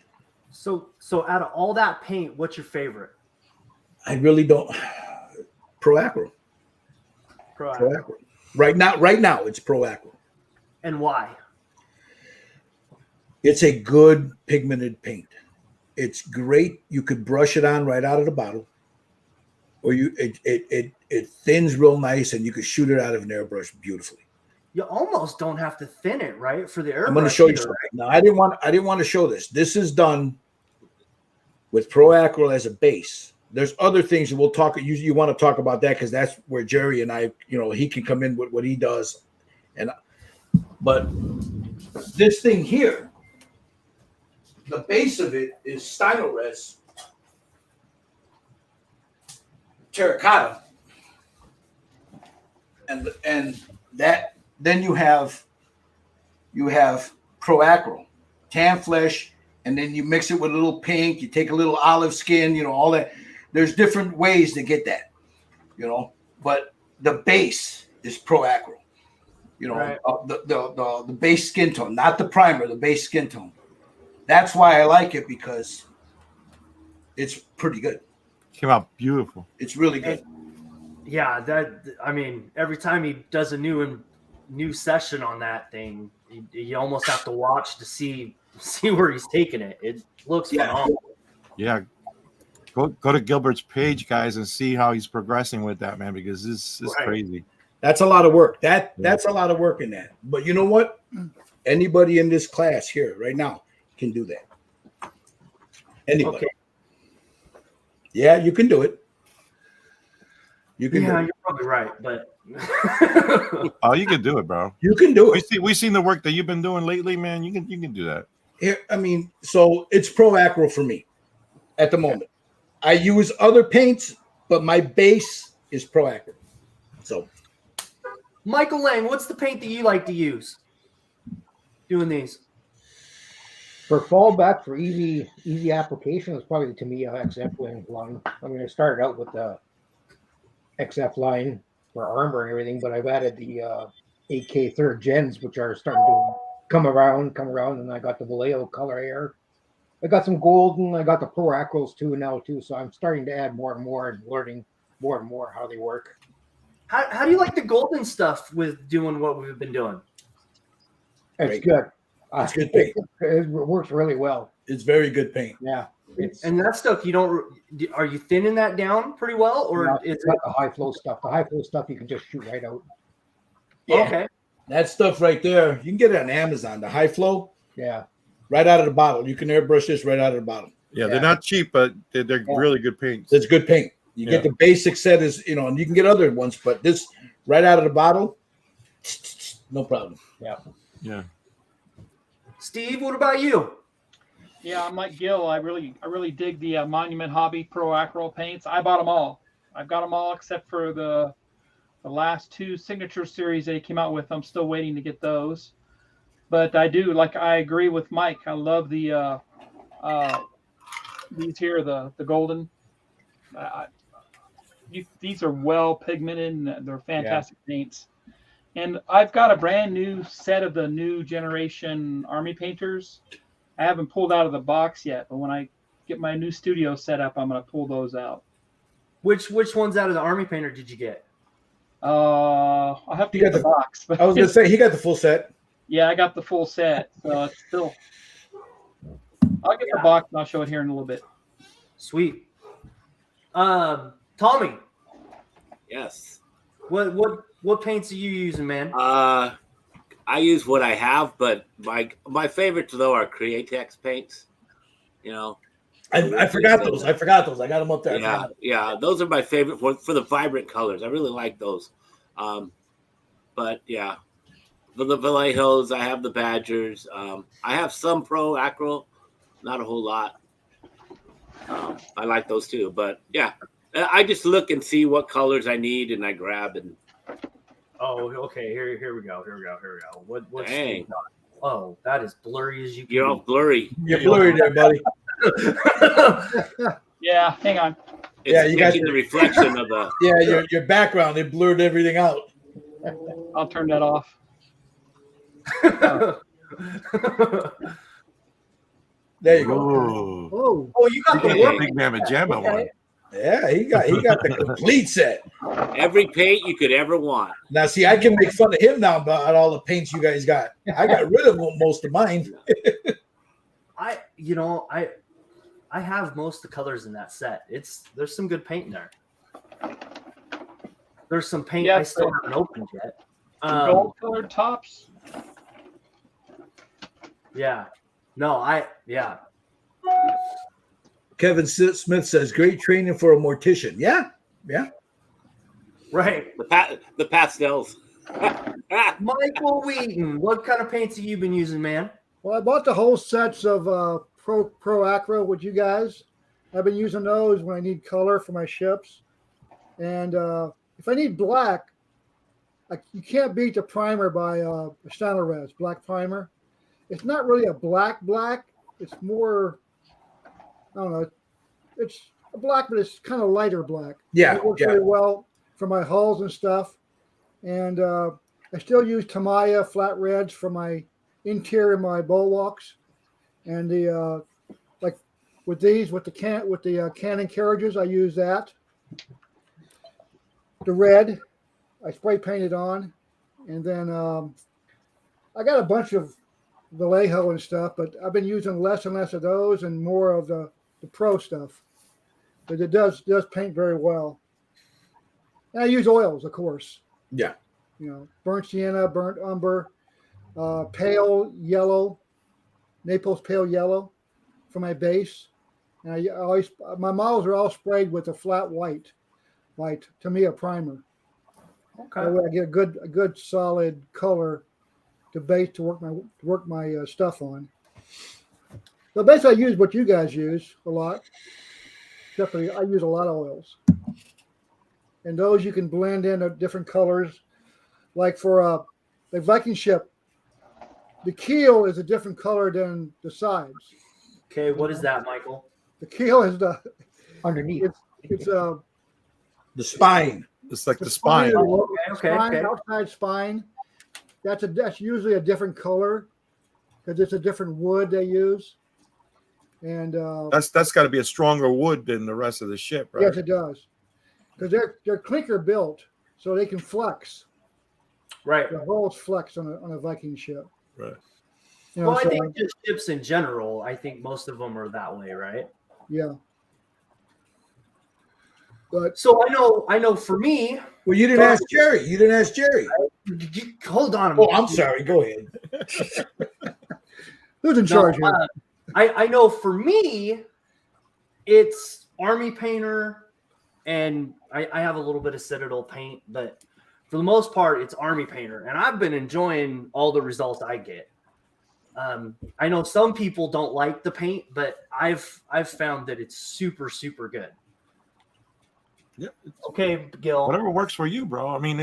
So out of all that paint, what's your favorite?
I really don't. Pro Acryl.
Pro Acryl.
Right now, it's Pro Acryl.
And why?
It's a good pigmented paint. It's great. You could brush it on right out of the bottle, or it thins real nice, and you could shoot it out of an airbrush beautifully.
You almost don't have to thin it, right? For the airbrush.
I'm going to show you something. Now, I didn't want to show this. This is done with Pro Acryl as a base. There's other things that we'll talk. You want to talk about that because that's where Jerry and I, he can come in with what he does. But this thing here, the base of it is Styrene terracotta, and that. Then you have Pro Acryl, tan flesh, and then you mix it with a little pink. You take a little olive skin, all that. There's different ways to get that, But the base is Pro Acryl,
right.
The base skin tone, not the primer, the base skin tone. That's why I like it because it's pretty good.
Came out beautiful.
It's really good.
Yeah, every time he does a new session on that thing, you almost have to watch to see where he's taking it. It looks phenomenal.
Yeah, go to Gilbert's page, guys, and see how he's progressing with that, man, because this is crazy.
That's a lot of work. That's a lot of work in that. But you know what? Anybody in this class here right now can do that. Anybody. Okay. Yeah, you can do it. You can.
Yeah, you're probably right, but.
Oh, you can do it, bro.
You can do it.
We've seen the work that you've been doing lately, man. You can do that.
Here, so it's Pro Acryl for me at the moment. I use other paints, but my base is Pro Acryl. So
Michael Lang, what's the paint that you like to use? Doing these.
For fallback for easy application, it's probably the Tamiya XF line. I mean, I started out with the XF line for armor and everything, but I've added the 8K third gens, which are starting to come around, and I got the Vallejo color air. I got some gold, and I got the Pro Acros too. So I'm starting to add more and more and learning more and more how they work.
How do you like the golden stuff with doing what we've been doing?
It's
Great.
good.
It's good paint.
It works really well.
It's very good paint.
Yeah.
And that stuff, are you thinning that down pretty well, or
it's
is
not the high flow stuff. The high flow stuff you can just shoot right out.
Yeah.
Okay?
That stuff right there, you can get it on Amazon. The high flow,
Yeah.
right out of the bottle. You can airbrush this right out of the bottle.
Yeah, they're not cheap, but they're really good paints.
It's good paint. You get the basic set and you can get other ones, but this right out of the bottle, no problem.
Yeah.
Steve, what about you?
Yeah, I'm like Gil. I really dig the Monument Hobby Pro Acryl paints. I bought them all. I've got them all except for the last two signature series they came out with. I'm still waiting to get those. But I agree with Mike. I love the these here, the golden. These are well pigmented and they're fantastic paints. And I've got a brand new set of the new generation Army painters. I haven't pulled out of the box yet, but when I get my new studio set up, I'm going to pull those out.
Which ones out of the Army painter did you get?
I'll have to get the box. But
I was going to say, he got the full set.
Yeah, I got the full set. So it's still. I'll get the box and I'll show it here in a little bit.
Sweet. Tommy.
Yes.
What paints are you using, man?
I use what I have, but my favorites though are Createx paints.
I forgot those. I got them up there.
Yeah. Those are my favorite for the vibrant colors. I really like those. But yeah, for the Vallejos, I have the Badgers. I have some Pro Acryl, not a whole lot. I like those too. But yeah, I just look and see what colors I need, and I grab and.
Oh, okay. Here we go. What's
Dang.
Oh, that is blurry as you can.
You're all blurry.
You're blurry there, buddy.
Yeah, hang on.
You got the reflection of the.
Yeah, your background, it blurred everything out.
I'll turn that off.
There you go.
Oh,
you got the
a big mamma jamma one.
Yeah, he got the complete set.
Every paint you could ever want.
Now, see, I can make fun of him now about all the paints you guys got. I got rid of most of mine.
I have most of the colors in that set. There's some good paint in there. There's some paint I still haven't opened yet.
Gold colored tops.
Yeah.
Kevin Smith says, great training for a mortician. Yeah.
Right.
The pastels.
Michael Wheaton, what kind of paints have you been using, man?
Well, I bought the whole sets of Pro Acro with you guys. I've been using those when I need color for my ships. And if I need black, you can't beat the primer by Styrene black primer. It's not really a black. It's more, I don't know. It's a black, but it's kind of lighter black.
Yeah.
It works really well for my hulls and stuff. And I still use Tamiya flat reds for my interior, my bulwarks. And the like with these, with the cannon carriages, I use that. The red, I spray painted on. And then I got a bunch of Vallejo and stuff, but I've been using less and less of those and more of the pro stuff. But it does paint very well. And I use oils, of course.
Yeah.
Burnt sienna, burnt umber, pale yellow, Naples pale yellow for my base. And I always, my models are all sprayed with a flat white Tamiya primer.
Okay.
That way I get a good solid color to base to work my stuff on. So basically, I use what you guys use a lot. Except for I use a lot of oils, and those you can blend in different colors. like for a Viking ship, the keel is a different color than the sides.
Okay, what is that, Michael?
The keel is the
Underneath.
it's
The spine.
It's like the
spine,
spine.
Okay.
outside spine. That's usually a different color because it's a different wood they use. And
That's got to be a stronger wood than the rest of the ship, right?
yes, it does, because they're clinker built, so they can flex.
Right.
The hulls flex on a Viking ship.
Right.
You know,
Well, I
so,
think just ships in general, I think most of them are that way, right?
yeah. But
So I know for me,
Well, you didn't ask Jerry. You didn't ask Jerry.
hold on a
Oh,
minute.
I'm sorry. Go ahead.
who's in charge here?
I know for me, it's Army Painter, and I have a little bit of Citadel paint, but for the most part, it's Army Painter, and I've been enjoying all the results I get. I know some people don't like the paint, but I've found that it's super, super good.
Yeah.
Okay, Gil.
Whatever works for you, bro. I mean,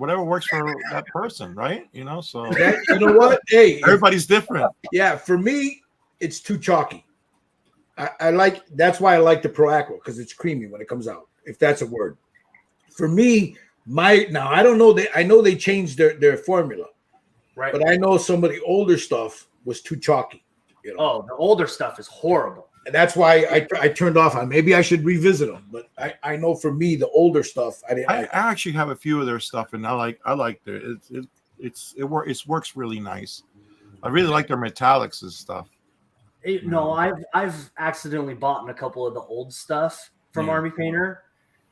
whatever works for that person, right? You know, so
You know what? Hey,
everybody's different.
yeah, for me, it's too chalky. I like that's why I like the Pro Aqua, because it's creamy when it comes out, if that's a word. For me, now I don't know, I know they changed their formula,
Right.
but I know some of the older stuff was too chalky. You know,
Oh, the older stuff is horrible.
and that's why I turned off on. Maybe I should revisit them, but I know for me the older stuff I didn't.
I actually have a few of their stuff, and I like their it works really nice. I really like their metallics and stuff.
No, I've accidentally bought a couple of the old stuff from
Yeah.
Army Painter,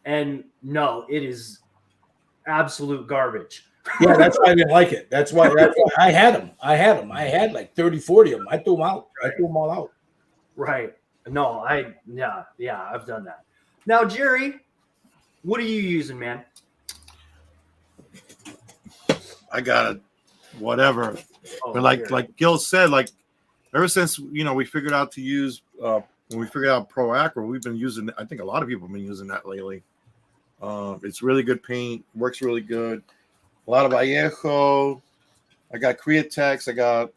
and no, it is absolute garbage.
Yeah, that's why I didn't like it. That's why I had them. I had like 30, 40 of them. I threw them out. I threw them all out.
Right. No, yeah, I've done that. Now, Jerry, what are you using, man?
I got it, whatever.
Oh,
But
here.
like Gil said, like ever since we figured out to use when we figured out Pro Acro, we've been using. I think a lot of people have been using that lately. It's really good paint, works really good. A lot of Vallejo. I got Createx. I got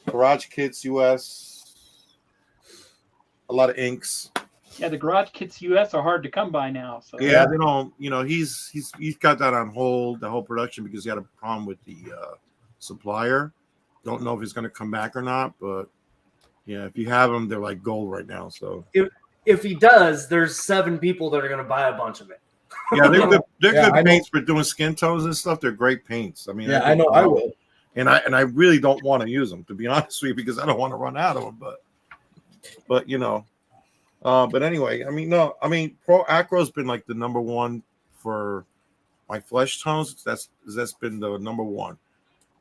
Garage Kits US. A lot of inks.
Yeah, the Garage Kits US are hard to come by now. So
Yeah, they don't. He's got that on hold, the whole production, because he had a problem with the supplier. Don't know if he's going to come back or not, but yeah, if you have them, they're like gold right now. So
if he does, there's 7 people that are going to buy a bunch of it.
yeah, they're good. They're
Yeah, I
good
know.
paints for doing skin tones and stuff. They're great paints. I mean,
Yeah, I know. I will.
and I really don't want to use them, to be honest with you, because I don't want to run out of them. But but anyway, I mean, Pro Acro's been like the number one for my flesh tones. That's been the number one.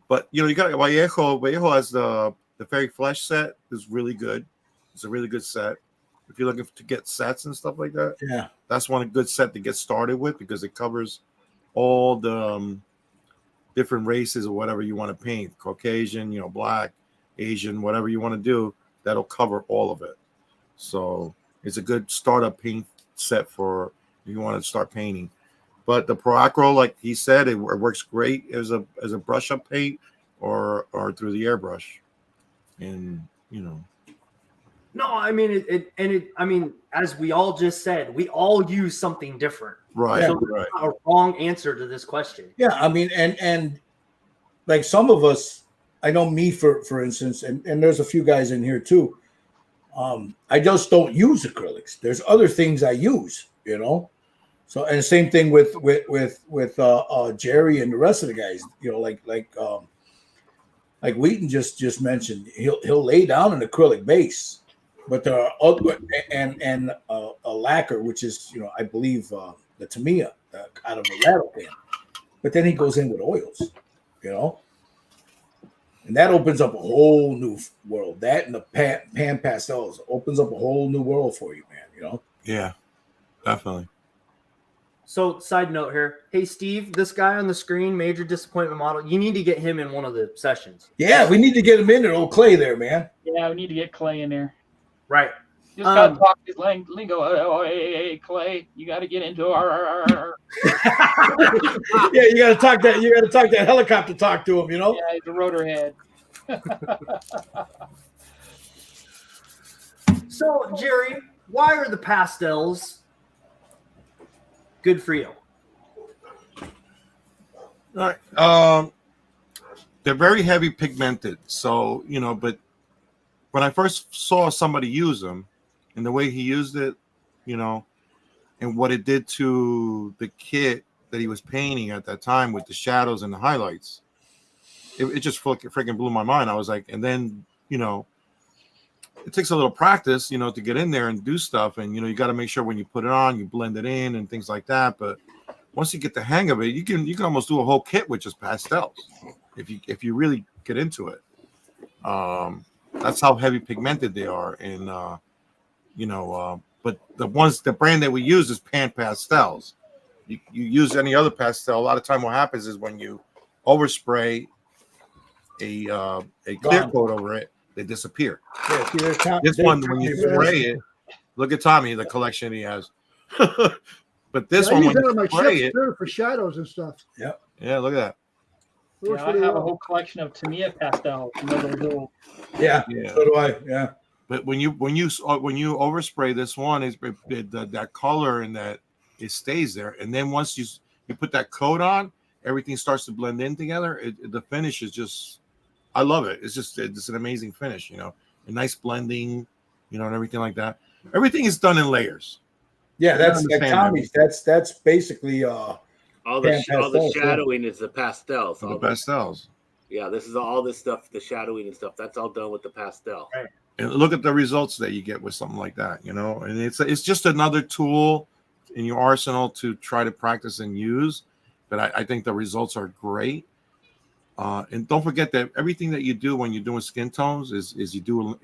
But you got Vallejo. Vallejo has the Fairy Flesh set is really good. It's a really good set. If you're looking to get sets and stuff like that,
Yeah.
that's one good set to get started with, because it covers all the different races or whatever you want to paint. Caucasian, Black, Asian, whatever you want to do, that'll cover all of it. So it's a good startup paint set for if you want to start painting. But the Pro Acro, like he said, it works great as a brush up paint or through the airbrush. And
No, I mean I mean, as we all just said, we all use something different.
right,
So
right.
there's not a wrong answer to this question.
Yeah, I mean, and like some of us, I know me for instance, and there's a few guys in here too. I just don't use acrylics. There's other things I use, So, and the same thing with Jerry and the rest of the guys, like Wheaton just mentioned, he'll lay down an acrylic base, but there are other and a lacquer, which is I believe the Tamiya out of a rattle pan, but then he goes in with oils, and that opens up a whole new world. That and the pan pastels opens up a whole new world for you, man.
Yeah, definitely.
So, side note here. Hey, Steve, this guy on the screen, Major Disappointment Model, you need to get him in one of the sessions.
Yeah, we need to get him in there. Old Clay there, man.
yeah, we need to get Clay in there.
Right.
You just gotta talk his lingo. Oh, hey, Clay, you gotta get into our.
Yeah, you gotta talk that. You gotta talk that helicopter talk to him. You know.
Yeah, he's a rotor head.
So, Jerry, why are the pastels good for you?
All right. They're very heavy pigmented. So, but when I first saw somebody use them and the way he used it, and what it did to the kit that he was painting at that time with the shadows and the highlights, it just freaking blew my mind. I was like, and then, it takes a little practice, to get in there and do stuff. And, you got to make sure when you put it on, you blend it in and things like that. But once you get the hang of it, you can almost do a whole kit with just pastels if you really get into it. That's how heavy pigmented they are. And, but the brand that we use is Pan Pastels. You use any other pastel, a lot of time what happens is when you overspray a clear coat over it, they disappear.
Yeah, see,
this one, when you spray it, look at Tommy, the collection he has. But this one, when you spray it,
for shadows and stuff.
Yep.
Yeah, look at that.
Yeah, I have a whole collection of Tamiya pastels.
Yeah, so do I. Yeah.
But when you overspray this one, that color and that it stays there, and then once you put that coat on, everything starts to blend in together. The finish is just, I love it. It's an amazing finish, a nice blending, and everything like that. Everything is done in layers.
Yeah, that's like Tommy's. That's basically
all the shadowing is the pastels.
The pastels.
Yeah, this is all this stuff, the shadowing and stuff. That's all done with the pastel.
Right.
And look at the results that you get with something like that, And it's just another tool in your arsenal to try to practice and use. But I think the results are great. And don't forget that everything that you do when you're doing skin tones is you do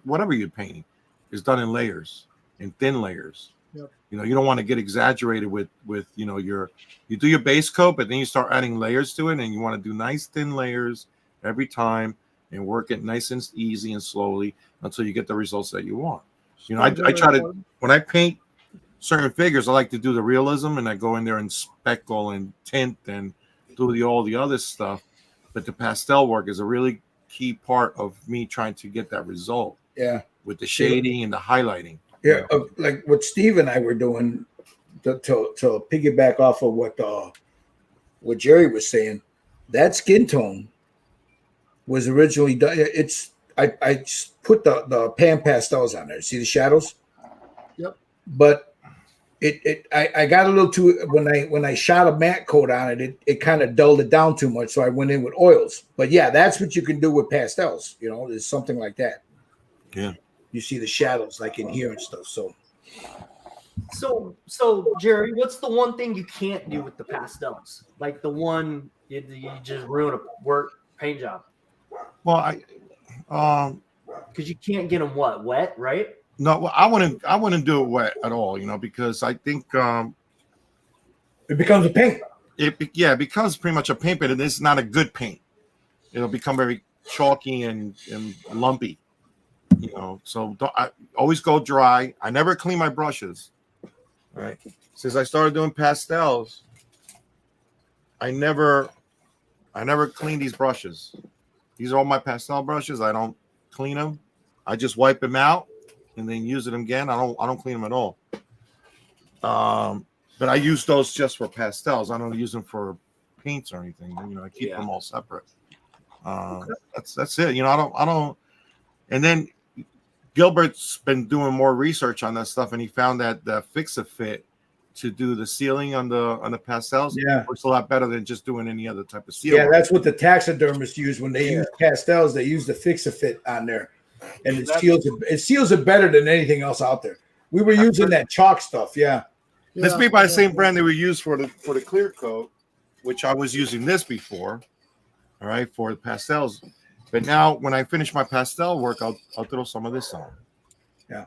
whatever you're painting is done in layers, in thin layers.
Yep.
You don't want to get exaggerated with you do your base coat, but then you start adding layers to it, and you want to do nice thin layers every time and work it nice and easy and slowly until you get the results that you want. I try to, when I paint certain figures, I like to do the realism, and I go in there and speckle and tint and do all the other stuff. But the pastel work is a really key part of me trying to get that result.
Yeah.
With the shading and the highlighting.
Yeah, like what Steve and I were doing to piggyback off of what Jerry was saying. That skin tone was originally done. I put the pan pastels on there. See the shadows?
Yep.
But I got a little too, when I shot a matte coat on it, it kind of dulled it down too much. So I went in with oils. But yeah, that's what you can do with pastels. There's something like that.
Yeah.
You see the shadows like in here and stuff.
So Jerry, what's the one thing you can't do with the pastels? Like the one you just ruin a paint job.
Well,
because you can't get them wet, right?
No, well, I wouldn't do it wet at all, because I think
it becomes a paint.
It becomes pretty much a paint, but it's not a good paint. It'll become very chalky and lumpy. So I always go dry. I never clean my brushes. All right. Since I started doing pastels, I never clean these brushes. These are all my pastel brushes. I don't clean them. I just wipe them out and then use them again. I don't clean them at all. But I use those just for pastels. I don't use them for paints or anything. I keep them all separate. That's it. I don't. And then Gilbert's been doing more research on that stuff, and he found that the Fix-A-Fit to do the sealing on the pastels works a lot better than just doing any other type of seal.
Yeah, that's what the taxidermists use when they use pastels. They use the Fix-A-Fit on there, and it seals it better than anything else out there. We were using that chalk stuff. Yeah.
This made by the same brand that we use for the clear coat, which I was using this before. All right, for the pastels. But now, when I finish my pastel work, I'll throw some of this on.
Yeah,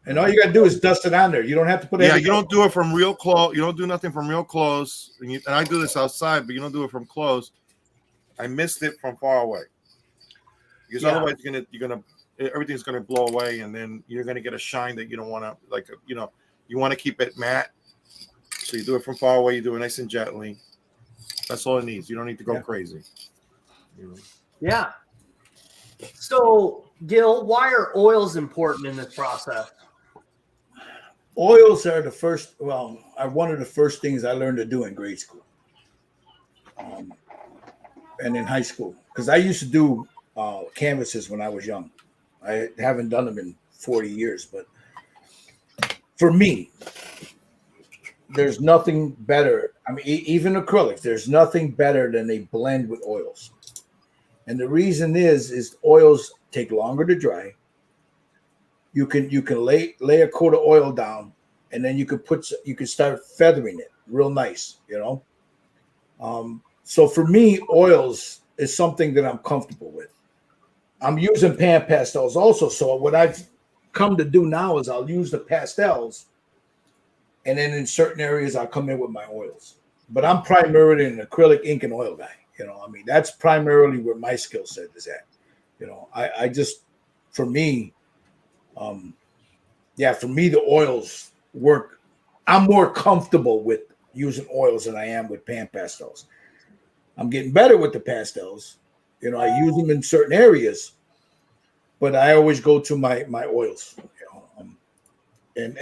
and all you got to do is dust it on there. You don't have to put.
Yeah, you don't do it from real close. You don't do nothing from real close. And I do this outside, but you don't do it from close. I missed it from far away because otherwise you're gonna everything's going to blow away, and then you're going to get a shine that you don't want to, like, you want to keep it matte. So you do it from far away. You do it nice and gently. That's all it needs. You don't need to go crazy.
Yeah. So, Gil, why are oils important in this process?
Oils are are one of the first things I learned to do in grade school, and in high school, because I used to do canvases when I was young. I haven't done them in 40 years, but for me, there's nothing better. I mean, even acrylics, there's nothing better than a blend with oils. And the reason is oils take longer to dry. You can lay a coat of oil down, and then you can start feathering it real nice, So for me, oils is something that I'm comfortable with. I'm using pan pastels also. So what I've come to do now is I'll use the pastels, and then in certain areas I'll come in with my oils. But I'm primarily an acrylic ink and oil guy. That's primarily where my skill set is at. I just, for me, the oils work. I'm more comfortable with using oils than I am with pan pastels. I'm getting better with the pastels. I use them in certain areas, but I always go to my oils. And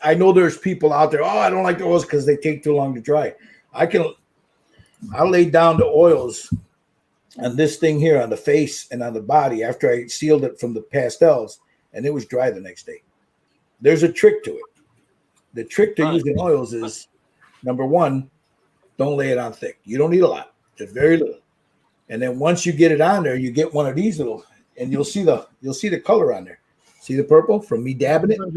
I know there's people out there. Oh, I don't like the oils because they take too long to dry. I'll lay down the oils on this thing here on the face and on the body after I sealed it from the pastels, and it was dry the next day. There's a trick to it. The trick to using oils is, number one, don't lay it on thick. You don't need a lot, just very little. And then once you get it on there, you get one of these little, and you'll see the color on there. See the purple from me dabbing it?
Where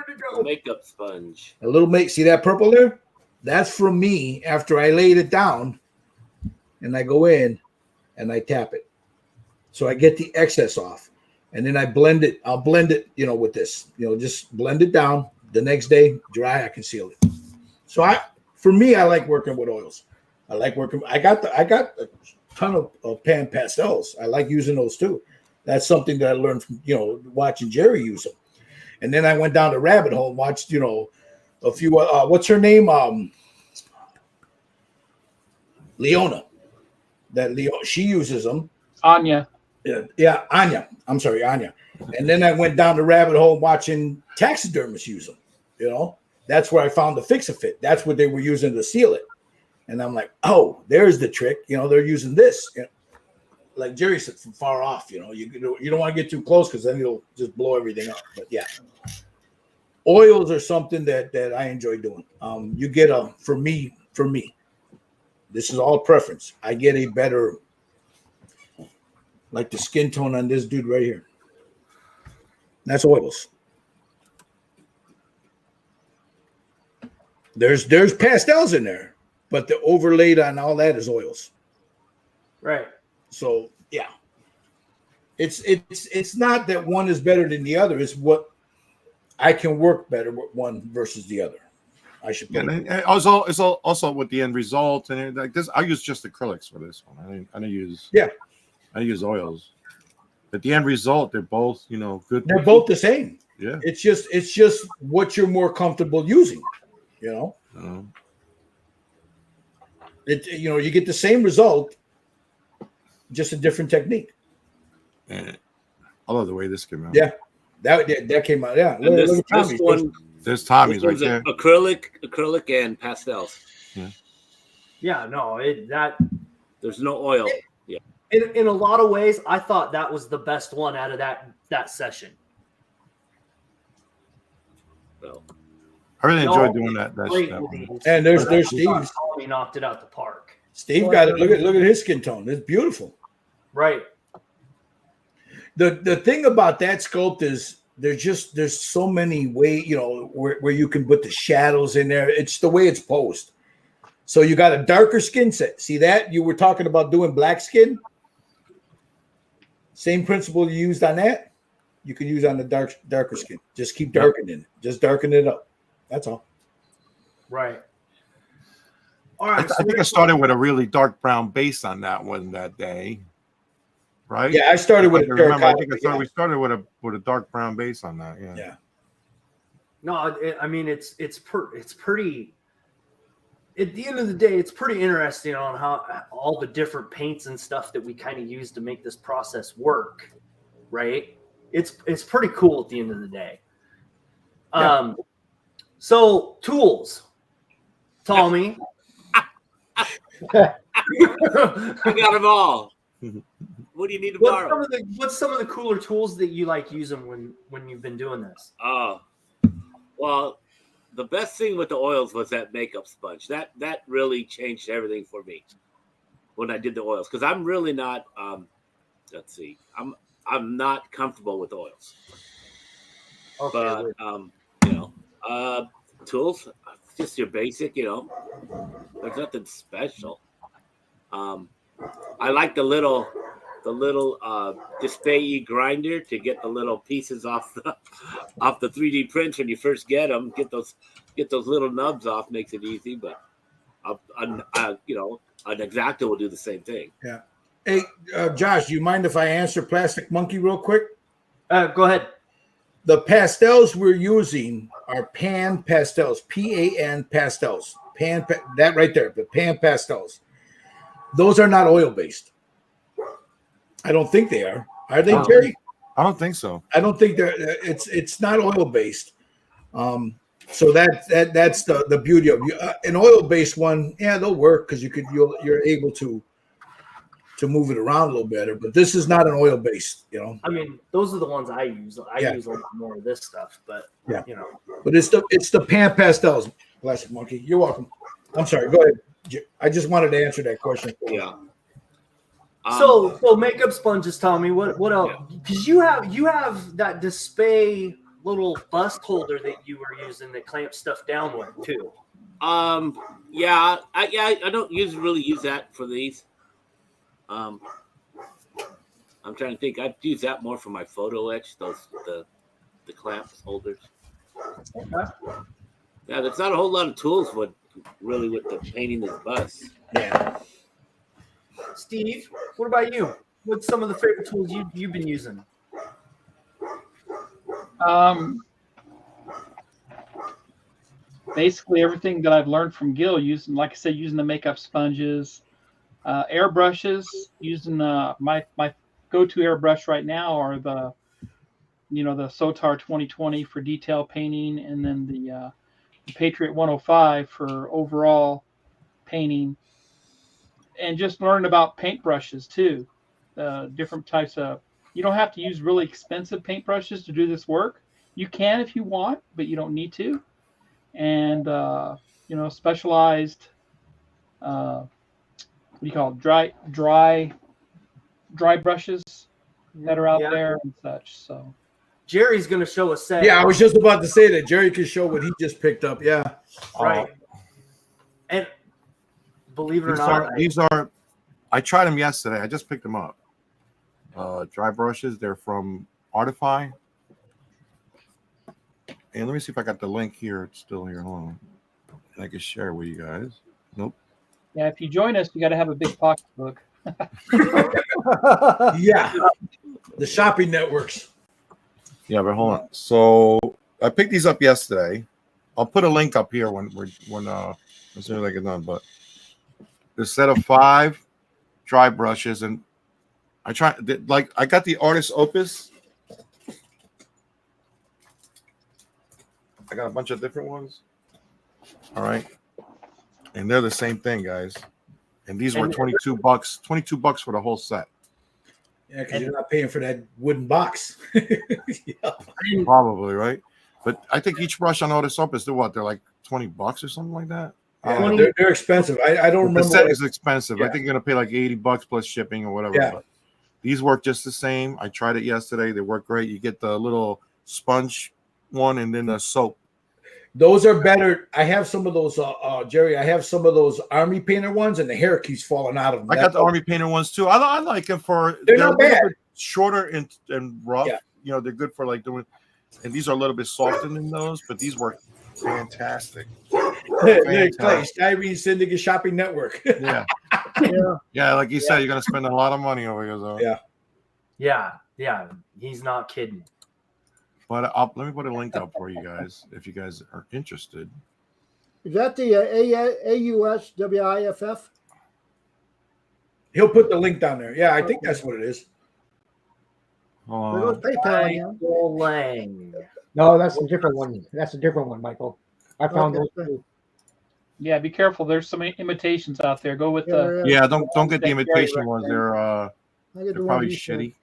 did it go?
Makeup sponge.
A little see that purple there? That's from me after I laid it down, and I go in and I tap it. So I get the excess off, and then I blend it. I'll blend it, with this, just blend it down. The next day, dry, I can seal it. So for me, I like working with oils. I got a ton of pan pastels. I like using those too. That's something that I learned from, watching Jerry use them. And then I went down the rabbit hole and watched, a few, what's her name? Leona. She uses them.
Anya.
Yeah, Anya. I'm sorry, Anya. And then I went down the rabbit hole watching taxidermists use them. That's where I found the Fix-A-Fit. That's what they were using to seal it. And I'm like, oh, there's the trick. They're using this. Like Jerry said, from far off. You don't want to get too close because then it'll just blow everything up. But yeah, oils are something that I enjoy doing. You get for me, this is all preference. I get a better, like the skin tone on this dude right here. That's oils. There's pastels in there, but the overlaid on all that is oils.
Right.
So yeah, it's not that one is better than the other. It's what I can work better with one versus the other. I should.
Yeah, and also with the end result and like this. I use just acrylics for this one. I don't use.
Yeah.
I use oils. But the end result, they're both good.
They're both the same.
Yeah.
It's just what you're more comfortable using. You get the same result, just a different technique.
And I love the way this came out.
Yeah, that came out. Yeah,
And
look at
this one,
there's Tommy's
this
right
one's
there.
acrylic and pastels.
Yeah, no,
There's no oil. Yeah.
In a lot of ways, I thought that was the best one out of that session.
Well,
I really enjoyed doing that.
Great
That
with
one.
these.
And there's
But I
Steve.
thought Tommy knocked it out the park.
Steve got it. Look at his skin tone. It's beautiful.
Right.
The thing about that sculpt is there's so many ways, where you can put the shadows in there. It's the way it's posed. So you got a darker skin set. See that? You were talking about doing black skin. Same principle you used on that, you can use on the darker skin. Just keep darkening it. Just darken it up. That's all.
Right. All right.
I think I started with a really dark brown base on that one that day. right?
Yeah, I started with
I
a
can remember. I
terracotta.
think we started with a dark brown base on that. Yeah.
Yeah.
No, I mean it's pretty. At the end of the day, it's pretty interesting on how all the different paints and stuff that we kind of use to make this process work, right? It's pretty cool at the end of the day.
Yeah.
So tools, Tommy.
I got them all. What do you need to borrow?
What's some of the cooler tools that you like using when you've been doing this?
Oh, well, the best thing with the oils was that makeup sponge. That really changed everything for me when I did the oils, because I'm really not. Let's see, I'm not comfortable with oils.
Okay,
but tools, just your basic. There's nothing special. I like the little display grinder to get the little pieces off the 3D prints when you first get them. Get those little nubs off makes it easy, but an X-Acto will do the same thing.
Yeah. Hey, Josh, do you mind if I answer Plastic Monkey real quick?
go ahead.
The pastels we're using are pan pastels, PAN pastels. That right there, the pan pastels. Those are not oil based. I don't think they are. Are they, Jerry?
I don't think so.
I don't think they're. It's not oil based. So that's the beauty of an oil based one. Yeah, they'll work because you're able to move it around a little better. But this is not an oil based.
I mean, those are the ones I use. I use a lot more of this stuff, but
But it's the pan pastels. Plastic Monkey, you're welcome. I'm sorry. Go ahead. I just wanted to answer that question.
Yeah.
So makeup sponges, Tommy. What else? Because you have that display little bust holder that you were using that clamps stuff down with too.
I don't really use that for these. I'm trying to think. I'd use that more for my photo etch. The clamps holders.
Okay.
Yeah, there's not a whole lot of tools with the painting this bus.
Yeah.
Steve, what about you? What's some of the favorite tools you've been using?
Basically everything that I've learned from Gil, using the makeup sponges, airbrushes. Using my go-to airbrush right now are the Sotar 2020 for detail painting, and then the Patriot 105 for overall painting. And just learn about paintbrushes too. Different types of. You don't have to use really expensive paintbrushes to do this work. You can if you want, but you don't need to. And specialized. What do you call it? Dry brushes that are out there and such. So.
Jerry's going to show a set.
Yeah, I was just about to say that Jerry can show what he just picked up. Yeah.
Right. And believe it or not,
these are. I tried them yesterday. I just picked them up. Dry brushes. They're from Artify. And let me see if I got the link here. It's still here. Hold on. I can share it with you guys. Nope.
Yeah, if you join us, you got to have a big pocketbook.
Yeah. The shopping networks.
Yeah, but hold on. So I picked these up yesterday. I'll put a link up here when as soon as I get done. But the set of 5 dry brushes, and I got the Artist Opus. I got a bunch of different ones. All right, and they're the same thing, guys. And these were $22. $22 for the whole set.
Yeah, because you're not paying for that wooden box. Yeah.
Probably, right? But I think each brush on Artist Opus, they're like $20 or something like that.
Yeah, they're expensive. I don't remember.
The set is expensive.
Yeah.
I think you're gonna pay like $80 plus shipping or whatever.
Yeah.
But these work just the same. I tried it yesterday. They work great. You get the little sponge one and then the soap.
Those are better. I have some of those, Jerry. I have some of those army painter ones, and the hair keeps falling out of them.
I got the army painter ones too. I like them for
they're not bad.
Shorter and rough.
Yeah.
They're good for like doing. And these are a little bit softer than those, but these work fantastic.
Styrene Syndicate Shopping Network.
Yeah. Yeah, like you said, you're gonna spend a lot of money over here. So.
Yeah.
Yeah, he's not kidding.
But let me put a link up for you guys if you guys are interested.
Is that the AUSWIFF?
He'll put the link down there. Yeah, I think that's what it is.
There goes PayPal again.
Michael Lang.
No, that's a different one. That's a different one, Michael. I found
Okay.
those too.
Yeah, be careful. There's some imitations out there. Go with the.
Yeah, don't get the
That Gary
imitation ones.
recommended.
They're probably shitty.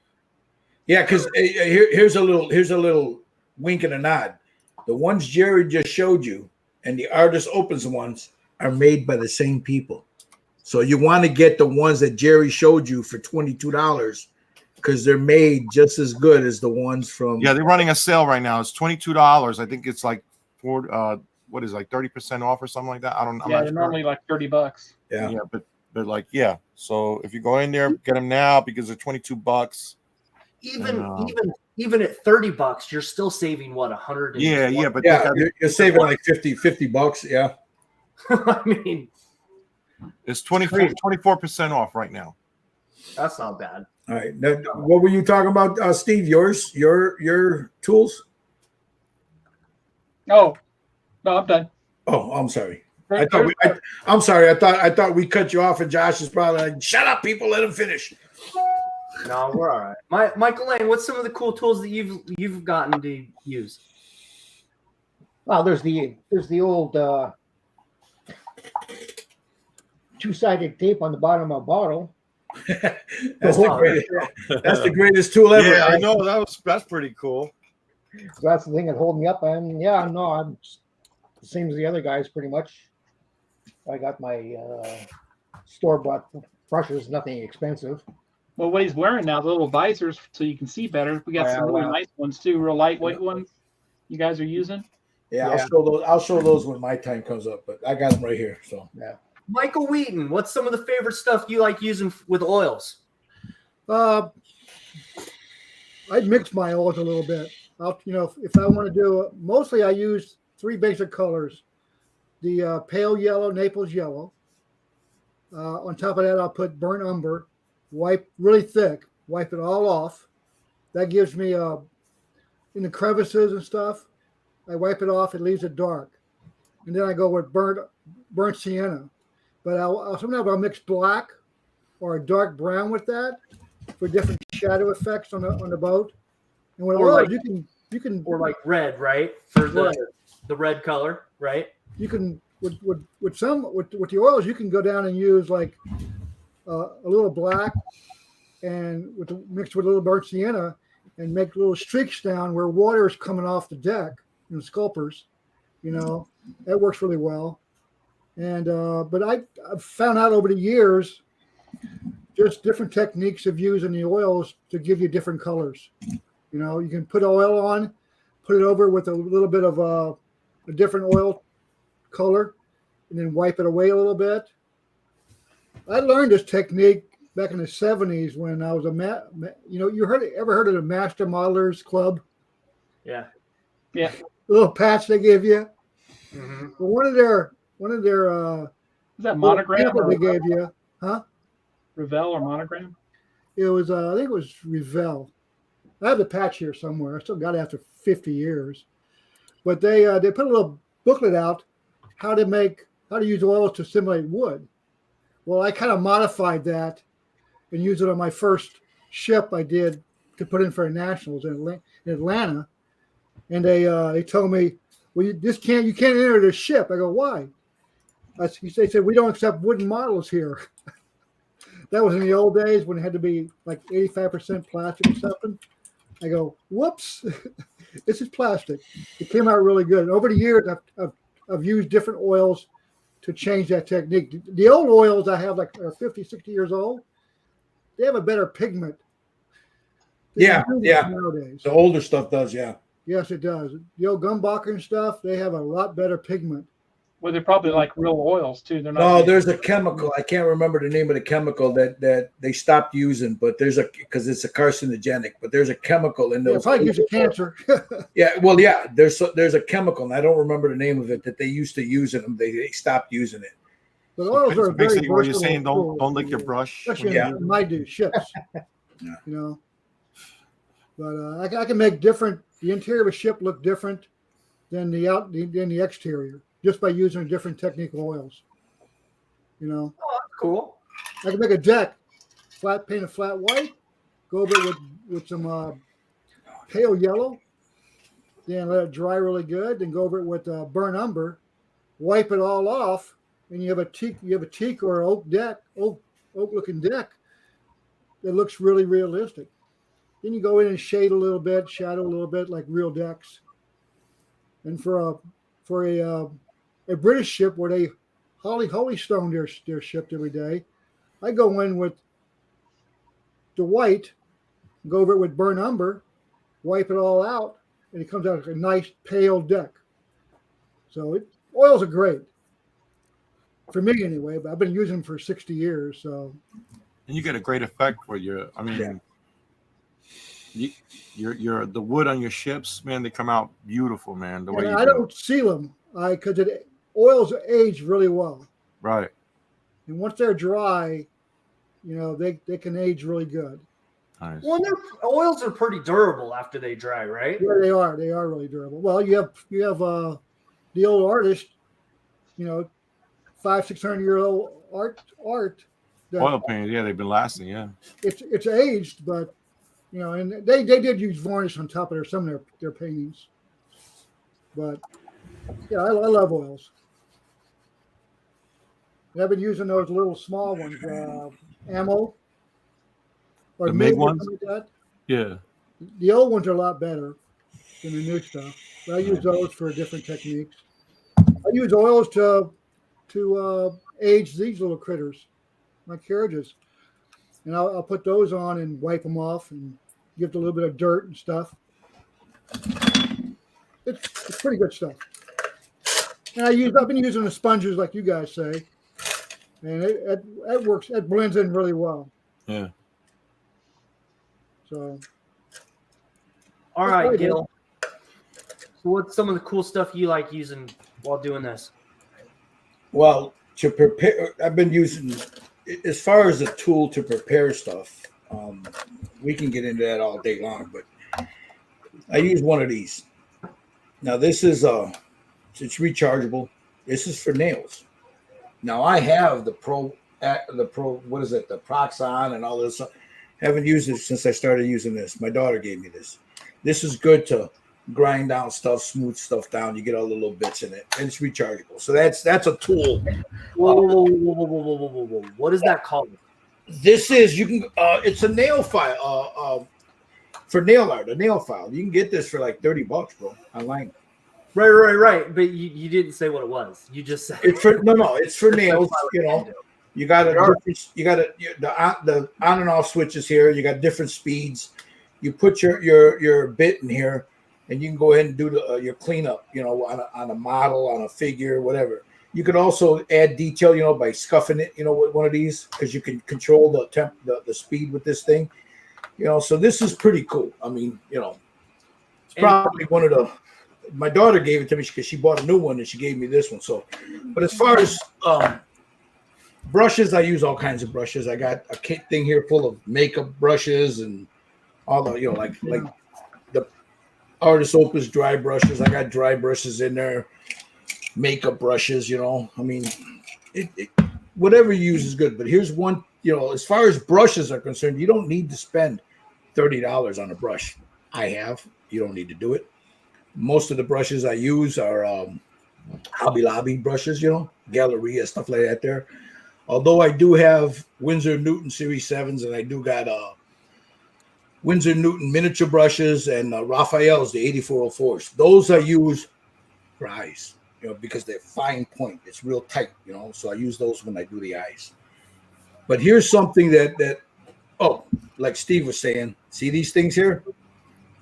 Yeah, because here's a little wink and a nod. The ones Jerry just showed you and the Artist Opens ones are made by the same people. So you want to get the ones that Jerry showed you for $22 because they're made just as good as the ones from.
Yeah, they're running a sale right now. It's $22. I think it's like what is it, like 30% off or something like that. I'm
Yeah,
not
they're
sure.
normally like $30.
Yeah,
but like, yeah. So if you go in there, get them now because they're $22.
Even at $30, you're still saving what, 100?
Yeah, but
you're saving like 50 bucks. Yeah,
I mean,
it's 24% off right now.
that's not bad.
all right. Now, what were you talking about, Steve? Your tools?
Oh, no, I'm done.
Oh, I'm sorry. I'm sorry. I thought we cut you off, and Josh is probably like, "Shut up, people. Let him finish."
No, we're all right. Michael Lang, what's some of the cool tools that you've gotten to use?
Well, there's the old two-sided tape on the bottom of a bottle.
That's the greatest tool ever.
Yeah, I know that's pretty cool.
So that's the thing that hold me up. And yeah, no, I'm the same as the other guys pretty much. I got my store-bought brushes, nothing expensive.
Well, what he's wearing now, the little visors, so you can see better. We got some really nice ones too, real lightweight ones. You guys are using.
Yeah, I'll show those when my time comes up. But I got them right here. So
yeah.
Michael Wheaton, what's some of the favorite stuff you like using with oils?
I mix my oils a little bit. If I want to do it, mostly I use 3 basic colors. The pale yellow, Naples yellow. On top of that, I'll put burnt umber, wipe really thick, wipe it all off. That gives me in the crevices and stuff, I wipe it off, it leaves it dark. And then I go with burnt sienna. But sometimes I'll mix black or a dark brown with that for different shadow effects on the boat. And with oils, you can
or like red, right? For the red color, right?
You can with the oils, you can go down and use like a little black and mixed with a little burnt sienna and make little streaks down where water is coming off the deck in the sculpers. That works really well. And but I've found out over the years just different techniques of using the oils to give you different colors. You can put oil on, put it over with a little bit of a different oil color, and then wipe it away a little bit. I learned this technique back in the 70s when I was ever heard of the Master Modelers Club?
Yeah.
Yeah.
The little patch they give you.
Mm-hmm.
Well, one of their
is that monogram or
they gave you, huh?
Revell or monogram?
It was I think it was Revell. I have the patch here somewhere. I still got it after 50 years. But they put a little booklet out how to use oils to simulate wood. Well, I kind of modified that and used it on my first ship I did to put in for the Nationals in Atlanta. And they told me, well, you can't enter the ship. I go, why? They said, we don't accept wooden models here. That was in the old days when it had to be like 85% plastic or something. I go, whoops, this is plastic. It came out really good. And over the years, I've used different oils to change that technique. The old oils I have are 50, 60 years old. They have a better pigment. Nowadays.
The older stuff does, yeah.
Yes, it does. The old Gumbacher and stuff, they have a lot better pigment.
Well, they're probably like real oils too. They're not.
No, there's a chemical. I can't remember the name of the chemical that they stopped using, but because it's a carcinogenic. But there's a chemical in those.
It probably gives you cancer.
Yeah, well, yeah. There's a chemical, and I don't remember the name of it that they used to use in them. They stopped using it.
But oils are
basically
very
what you're saying. Don't lick your brush.
Especially in my ships. You know. But I can make the interior of a ship look different than the exterior just by using different technical oils. You know,
Oh, that's cool.
I can make a deck, paint a flat white, go over it with some pale yellow, then let it dry really good, then go over it with burnt umber, wipe it all off, and you have a teak or oak looking deck that looks really realistic. Then you go in and shade a little bit, shadow a little bit like real decks. And for a British ship where they holystone their ship every day, I go in with the white, go over it with burnt umber, wipe it all out, and it comes out like a nice pale deck. So oils are great for me anyway. But I've been using them for 60 years, so.
And you get a great effect for your. I mean, your the wood on your ships, man, they come out beautiful, man. The way
I don't seal them, because oils age really well.
Right.
And once they're dry, they can age really good.
Nice.
Well, their oils are pretty durable after they dry, right?
Yeah, they are. They are really durable. Well, you have the old artist, 500-600-year-old art.
Oil paint, yeah, they've been lasting, yeah.
It's aged, but and they did use varnish on top of some of their paintings. But yeah, I love oils. And I've been using those little small ones, ammo. Or
The MIG ones?
Like that.
Yeah.
The old ones are a lot better than the new stuff. But I use those for different techniques. I use oils to age these little critters, my carriages. And I'll put those on and wipe them off and give it a little bit of dirt and stuff. It's pretty good stuff. And I've been using the sponges like you guys say. And it works. It blends in really well.
Yeah.
So,
all right, Gil. So what's some of the cool stuff you like using while doing this?
Well, to prepare, I've been using, as far as a tool to prepare stuff, we can get into that all day long, but I use one of these. Now this is it's rechargeable. This is for nails. Now I have the what is it? The Proxon and all this stuff. Haven't used it since I started using this. My daughter gave me this. This is good to grind down stuff, smooth stuff down. You get all the little bits in it, and it's rechargeable. So that's a tool.
Whoa. What is that called?
This is it's a nail file for nail art. A nail file. You can get this for like $30, bro, online.
Right. But you didn't say what it was. You just said
it's for It's for nails. You got the on and off switches here. You got different speeds. You put your bit in here, and you can go ahead and do your cleanup. On a model, on a figure, whatever. You could also add detail, by scuffing it, with one of these, because you can control the speed with this thing. So this is pretty cool. I mean, it's probably one of the. My daughter gave it to me because she bought a new one and she gave me this one. So, but as far as brushes, I use all kinds of brushes. I got a kit thing here full of makeup brushes and all the, like the Artist Opus dry brushes. I got dry brushes in there, makeup brushes, I mean, whatever you use is good. But here's one, as far as brushes are concerned, you don't need to spend $30 on a brush. You don't need to do it. Most of the brushes I use are Hobby Lobby brushes, Galleria, stuff like that there. Although I do have Winsor Newton Series 7s, and I do got Winsor Newton miniature brushes and Raphael's, the 8404s. Those I use for eyes, because they're fine point. It's real tight, so I use those when I do the eyes. But here's something that like Steve was saying, see these things here?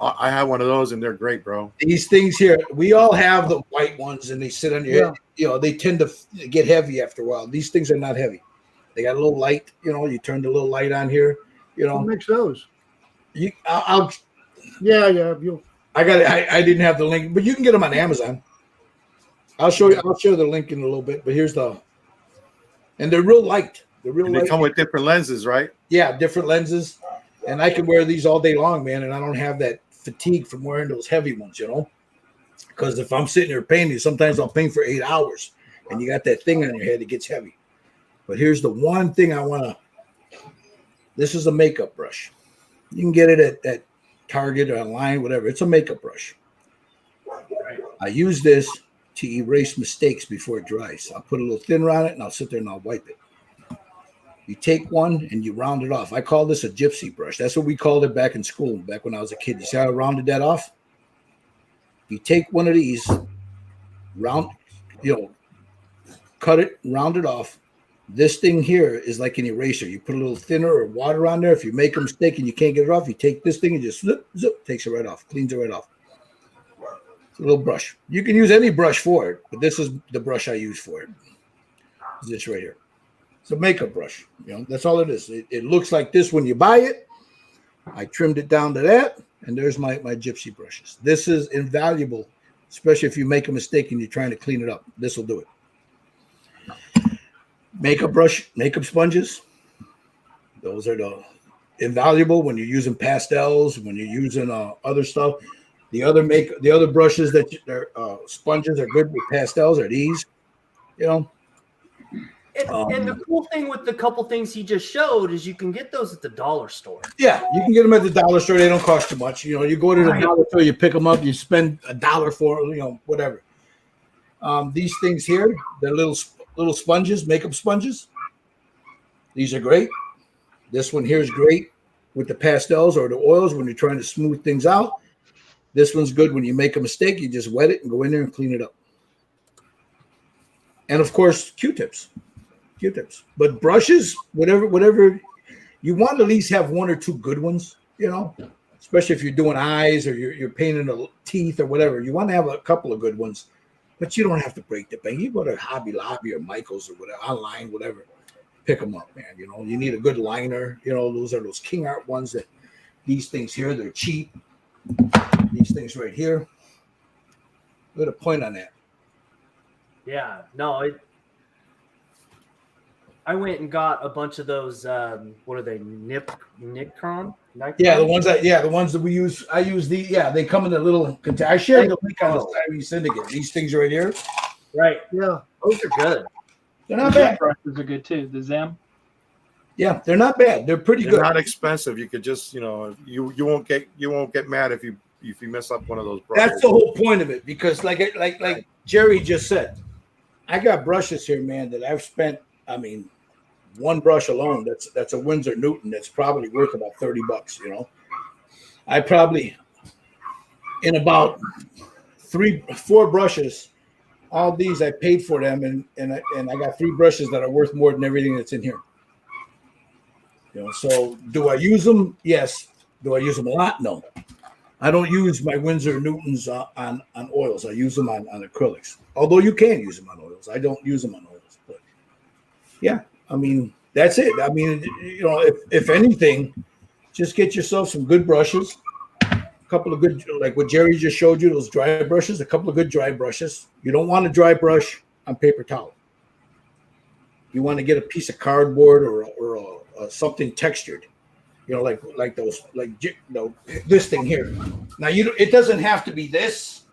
I have one of those, and they're great, bro.
These things here, we all have the white ones, and they sit on your head. They tend to get heavy after a while. These things are not heavy. They got a little light. You turn the little light on here.
Who makes those?
I'll.
Yeah.
I got it. I didn't have the link, but you can get them on Amazon. I'll show you. I'll show the link in a little bit. But here's and they're real light.
They come with different lenses, right?
Yeah, different lenses. And I can wear these all day long, man, and I don't have that fatigue from wearing those heavy ones, you know? Because if I'm sitting there painting, sometimes I'll paint for 8 hours, and you got that thing on your head, it gets heavy. But here's the one thing I want to, this is a makeup brush. You can get it at Target or online, whatever. It's a makeup brush. I use this to erase mistakes before it dries. I'll put a little thinner on it, and I'll sit there and I'll wipe it. You take one and you round it off. I call this a gypsy brush. That's what we called it back in school, back when I was a kid. You see how I rounded that off? You take one of these, cut it, round it off. This thing here is like an eraser. You put a little thinner or water on there. If you make a mistake and you can't get it off, you take this thing and just zip, takes it right off, cleans it right off. It's a little brush. You can use any brush for it, but this is the brush I use for it. It's this right here. It's a makeup brush. That's all it is. It looks like this when you buy it. I trimmed it down to that, and there's my gypsy brushes. This is invaluable, especially if you make a mistake and you're trying to clean it up. This will do it. Makeup brush, makeup sponges. Those are invaluable when you're using pastels, when you're using other stuff. The other brushes sponges are good with pastels are these,
And the cool thing with the couple things he just showed is you can get those at the dollar store.
Yeah, you can get them at the dollar store. They don't cost too much. You go to the dollar store, you pick them up, you spend $1 for whatever. These things here, they're little sponges, makeup sponges. These are great. This one here is great with the pastels or the oils when you're trying to smooth things out. This one's good when you make a mistake. You just wet it and go in there and clean it up. And of course, Q-tips. But brushes, whatever you want to at least have one or two good ones, especially if you're doing eyes or you're painting the teeth or whatever. You want to have a couple of good ones, but you don't have to break the bank. You go to Hobby Lobby or Michael's or whatever, online, whatever, pick them up, man. You need a good liner. Those are those King Art ones that these things here, they're cheap. These things right here. Put a point on that.
Yeah, no, I went and got a bunch of those. What are they? Nikon?
Yeah, the ones that we use. I use the. Yeah, they come in a little container. I shared the link on the Styrene Syndicate. These things right here.
Right.
Yeah,
those are good.
They're not bad.
Brushes are good too. The Zem.
Yeah, they're not bad. They're pretty
They're
good.
not expensive. You could just, you won't get mad if you mess up one of those brushes.
That's the whole point of it, because like Jerry just said, I got brushes here, man, that I've spent. I mean, one brush alone, that's a Winsor Newton, that's probably worth about $30. I probably in about 3-4 brushes, all these I paid for them, and I got 3 brushes that are worth more than everything that's in here. So do I use them? Yes. Do I use them a lot? No. I don't use my Winsor Newtons on oils. I use them on acrylics. Although you can use them on oils. I don't use them on oils. But yeah, I mean, that's it. I mean, if anything, just get yourself some good brushes. A couple of good, like what Jerry just showed you, those dry brushes, a couple of good dry brushes. You don't want a dry brush on paper towel. You want to get a piece of cardboard or something textured. Like those, this thing here. Now it doesn't have to be this.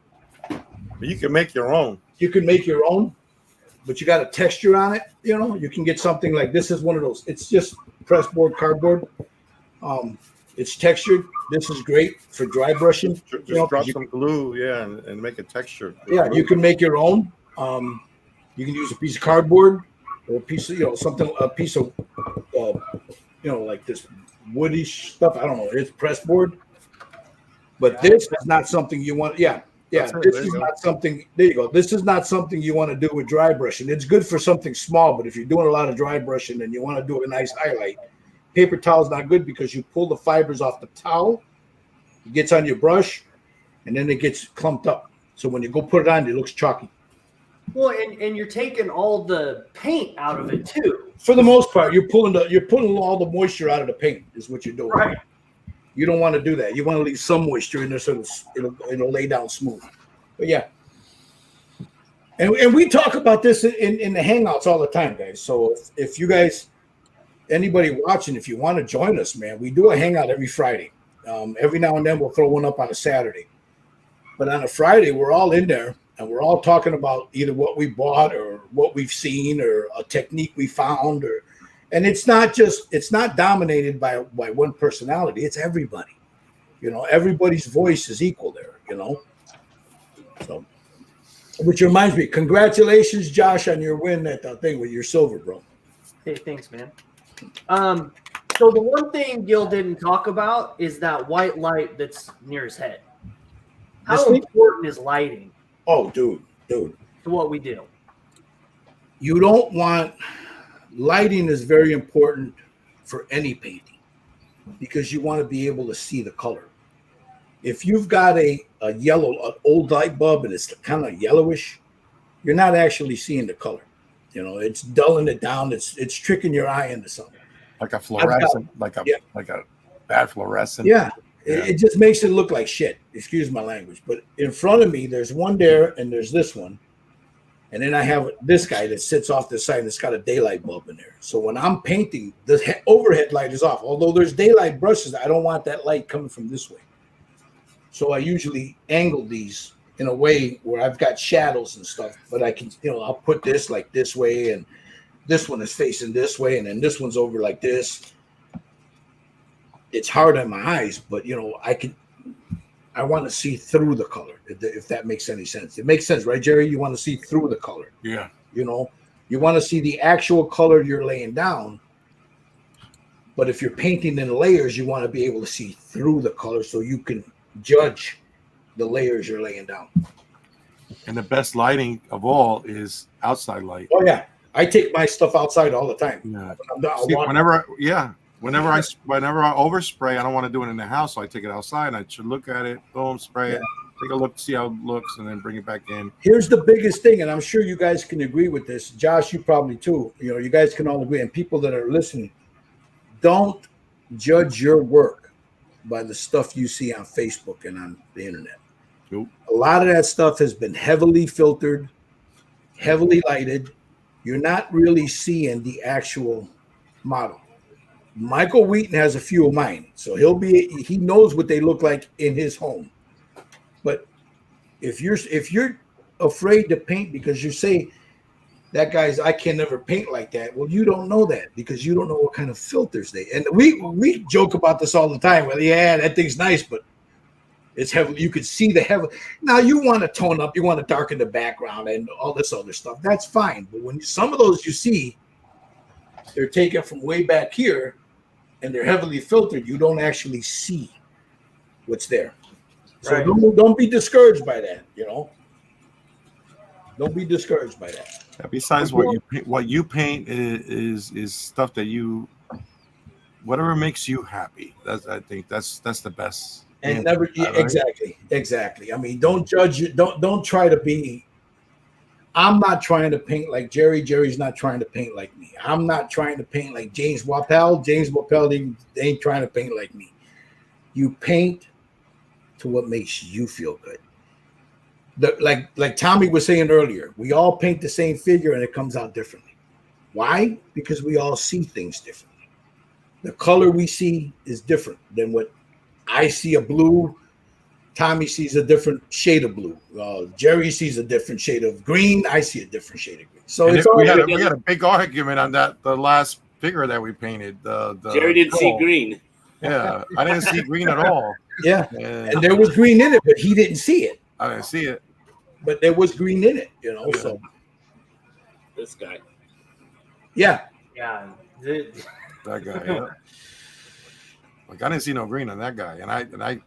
But you can make your own.
You can make your own, but you got a texture on it. You can get something like this is one of those. It's just pressboard cardboard. It's textured. This is great for dry brushing.
Just drop some glue, and make a texture.
Yeah, you can make your own. You can use a piece of cardboard or a piece of like this woody stuff. I don't know. It's pressboard, but this is not something you want. Yeah. This is not something. There you go. This is not something you want to do with dry brushing. It's good for something small, but if you're doing a lot of dry brushing and you want to do a nice highlight, paper towel is not good because you pull the fibers off the towel, it gets on your brush, and then it gets clumped up. So when you go put it on, it looks chalky.
Well, and you're taking all the paint out of it too.
For the most part, you're pulling all the moisture out of the paint is what you're doing.
Right.
You don't want to do that. You want to leave some moisture in there so it'll lay down smooth. But yeah. And we talk about this in the hangouts all the time, guys. So if you guys anybody watching, if you want to join us, man, we do a hangout every Friday. Every now and then we'll throw one up on a Saturday. But on a Friday, we're all in there and we're all talking about either what we bought or what we've seen or a technique we found. And it's not dominated by one personality. It's everybody. Everybody's voice is equal there, So, which reminds me, congratulations, Josh, on your win at the thing with your silver, bro.
Hey, thanks, man. So the one thing Gil didn't talk about is that white light that's near his head. How important is lighting?
Oh, dude.
To what we do.
You don't want lighting is very important for any painting because you want to be able to see the color. If you've got an old light bulb and it's kind of yellowish, you're not actually seeing the color. It's dulling it down. It's tricking your eye into something.
Like a fluorescent, like a bad fluorescent.
Yeah. It just makes it look like shit. Excuse my language. But in front of me, there's one there and there's this one. And then I have this guy that sits off the side that's got a daylight bulb in there. So when I'm painting, the overhead light is off. Although there's daylight brushes, I don't want that light coming from this way. So I usually angle these in a way where I've got shadows and stuff. But I can, I'll put this like this way and this one is facing this way and then this one's over like this. It's hard on my eyes, but I want to see through the color, if that makes any sense. It makes sense, right, Jerry? You want to see through the color.
Yeah.
You want to see the actual color you're laying down. But if you're painting in layers, you want to be able to see through the color so you can judge the layers you're laying down.
And the best lighting of all is outside light.
Oh, yeah. I take my stuff outside all the time.
Yeah. Whenever I overspray, I don't want to do it in the house, so I take it outside. I should look at it, boom, spray it, take a look, see how it looks, and then bring it back in.
Here's the biggest thing, and I'm sure you guys can agree with this. Josh, you probably too. You guys can all agree, and people that are listening, don't judge your work by the stuff you see on Facebook and on the internet.
Nope.
A lot of that stuff has been heavily filtered, heavily lighted. You're not really seeing the actual model. Michael Wheaton has a few of mine, so he knows what they look like in his home. But if you're afraid to paint because you say that I can never paint like that, well, you don't know that because you don't know what kind of filters and we joke about this all the time. Well, yeah, that thing's nice, but it's heavy. You could see the heavy. Now you want to tone up, you want to darken the background and all this other stuff. That's fine. But when some of those you see, they're taken from way back here and they're heavily filtered, you don't actually see what's there. So
right.
Don't be discouraged by that, Don't be discouraged by that.
Yeah, besides what you paint is stuff that whatever makes you happy. I think that's the best.
And never exactly. I mean, don't judge it. Don't try to be. I'm not trying to paint like Jerry. Jerry's not trying to paint like me. I'm not trying to paint like James Wappel. James Wappel ain't trying to paint like me. You paint to what makes you feel good. Like Tommy was saying earlier, we all paint the same figure and it comes out differently. Why? Because we all see things differently. The color we see is different than what I see a blue. Tommy sees a different shade of blue. Jerry sees a different shade of green. I see a different shade of green. So
we had a big argument on that. The last figure that we painted.
Jerry didn't see green.
Yeah, I didn't see green at all.
Yeah, and there was green in it, but he didn't see it.
I didn't see it,
but there was green in it.
Yeah.
So
this guy.
Yeah.
That guy. Yeah. Like I didn't see no green on that guy, and I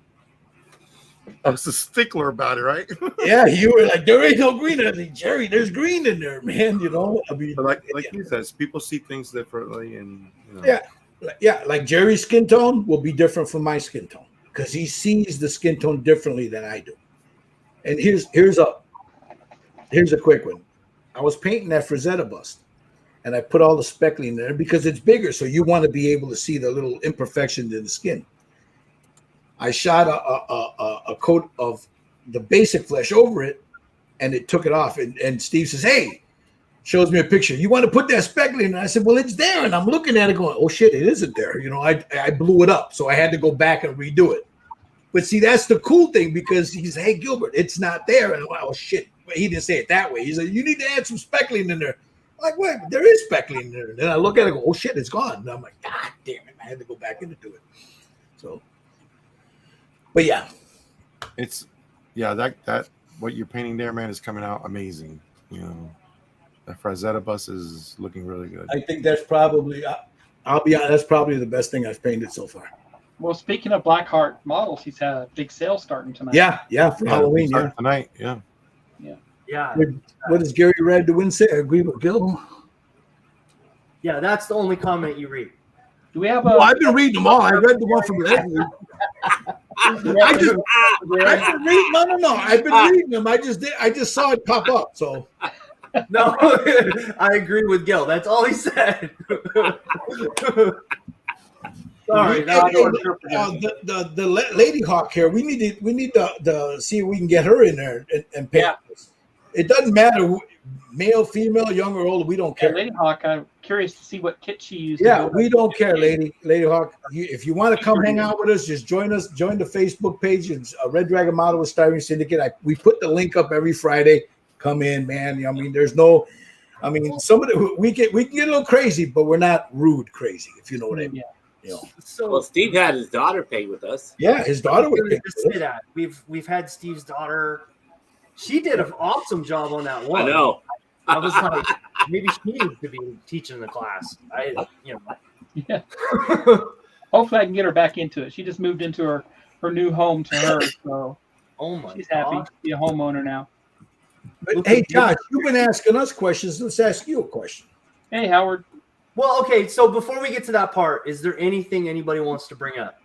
was a stickler about it, right?
Yeah, you were like, there ain't no green. I think, Jerry, there's green in there, man. I mean,
but like he says, people see things differently, and
yeah, like Jerry's skin tone will be different from my skin tone because he sees the skin tone differently than I do. And here's a quick one. I was painting that Frazetta bust, and I put all the speckling there because it's bigger, so you want to be able to see the little imperfections in the skin. I shot a coat of the basic flesh over it, and it took it off. And Steve says, "Hey, shows me a picture. You want to put that speckling? And I said, well, it's there. And I'm looking at it going, oh shit, it isn't there. You know, I blew it up. So I had to go back and redo it. But see, that's the cool thing because he's, hey, Gilbert, it's not there. And I'm like, oh shit. But he didn't say it that way. He said, you need to add some speckling in there. I'm like, wait, there is speckling in there. And then I look at it and go, oh shit, it's gone. And I'm like, God damn it. I had to go back into it. So, but yeah.
It's that what you're painting there, man, is coming out amazing. You know, the Frazetta bus is looking really good.
I think that's probably, I'll be honest, that's probably the best thing I've painted so far.
Well, speaking of Blackheart models, he's had a big sale starting tonight.
Yeah, for Halloween, yeah.
Tonight, yeah.
Yeah.
What does Gary Red the Wind say? I agree with Gil.
Yeah, that's the only comment you read.
Do we have a?
Well, I've been reading them all. I read the one from last week. I've been reading. No. I've been reading them. I just saw it pop up. So
No, I agree with Gil. That's all he said. Sorry,
the Lady Hawk here. We need to see if we can get her in there and paint.
Yeah.
It doesn't matter, male, female, young or old. We don't care.
Lady Hawk, I'm curious to see what kit she used.
Yeah, we don't care, Lady Hawk. If you want to come hang out with us, just join us. Join the Facebook page. It's Red Dragon Model with Styrene Syndicate. We put the link up every Friday. Come in, man. I mean, some of the we can get a little crazy, but we're not rude crazy, if you know what I mean.
Yeah.
You know.
So,
Well, Steve had his daughter paint with us.
Yeah, his daughter would
to say that we've had Steve's daughter. She did an awesome job on that one.
I know.
I was like, maybe she needs to be teaching the class.
Yeah. Hopefully, I can get her back into it. She just moved into her new home to her, so
Oh my
she's happy
God.
to be a homeowner now.
But hey, Josh, you've been asking us questions. Let's ask you a question.
Hey, Howard.
Well, okay. So before we get to that part, is there anything anybody wants to bring up?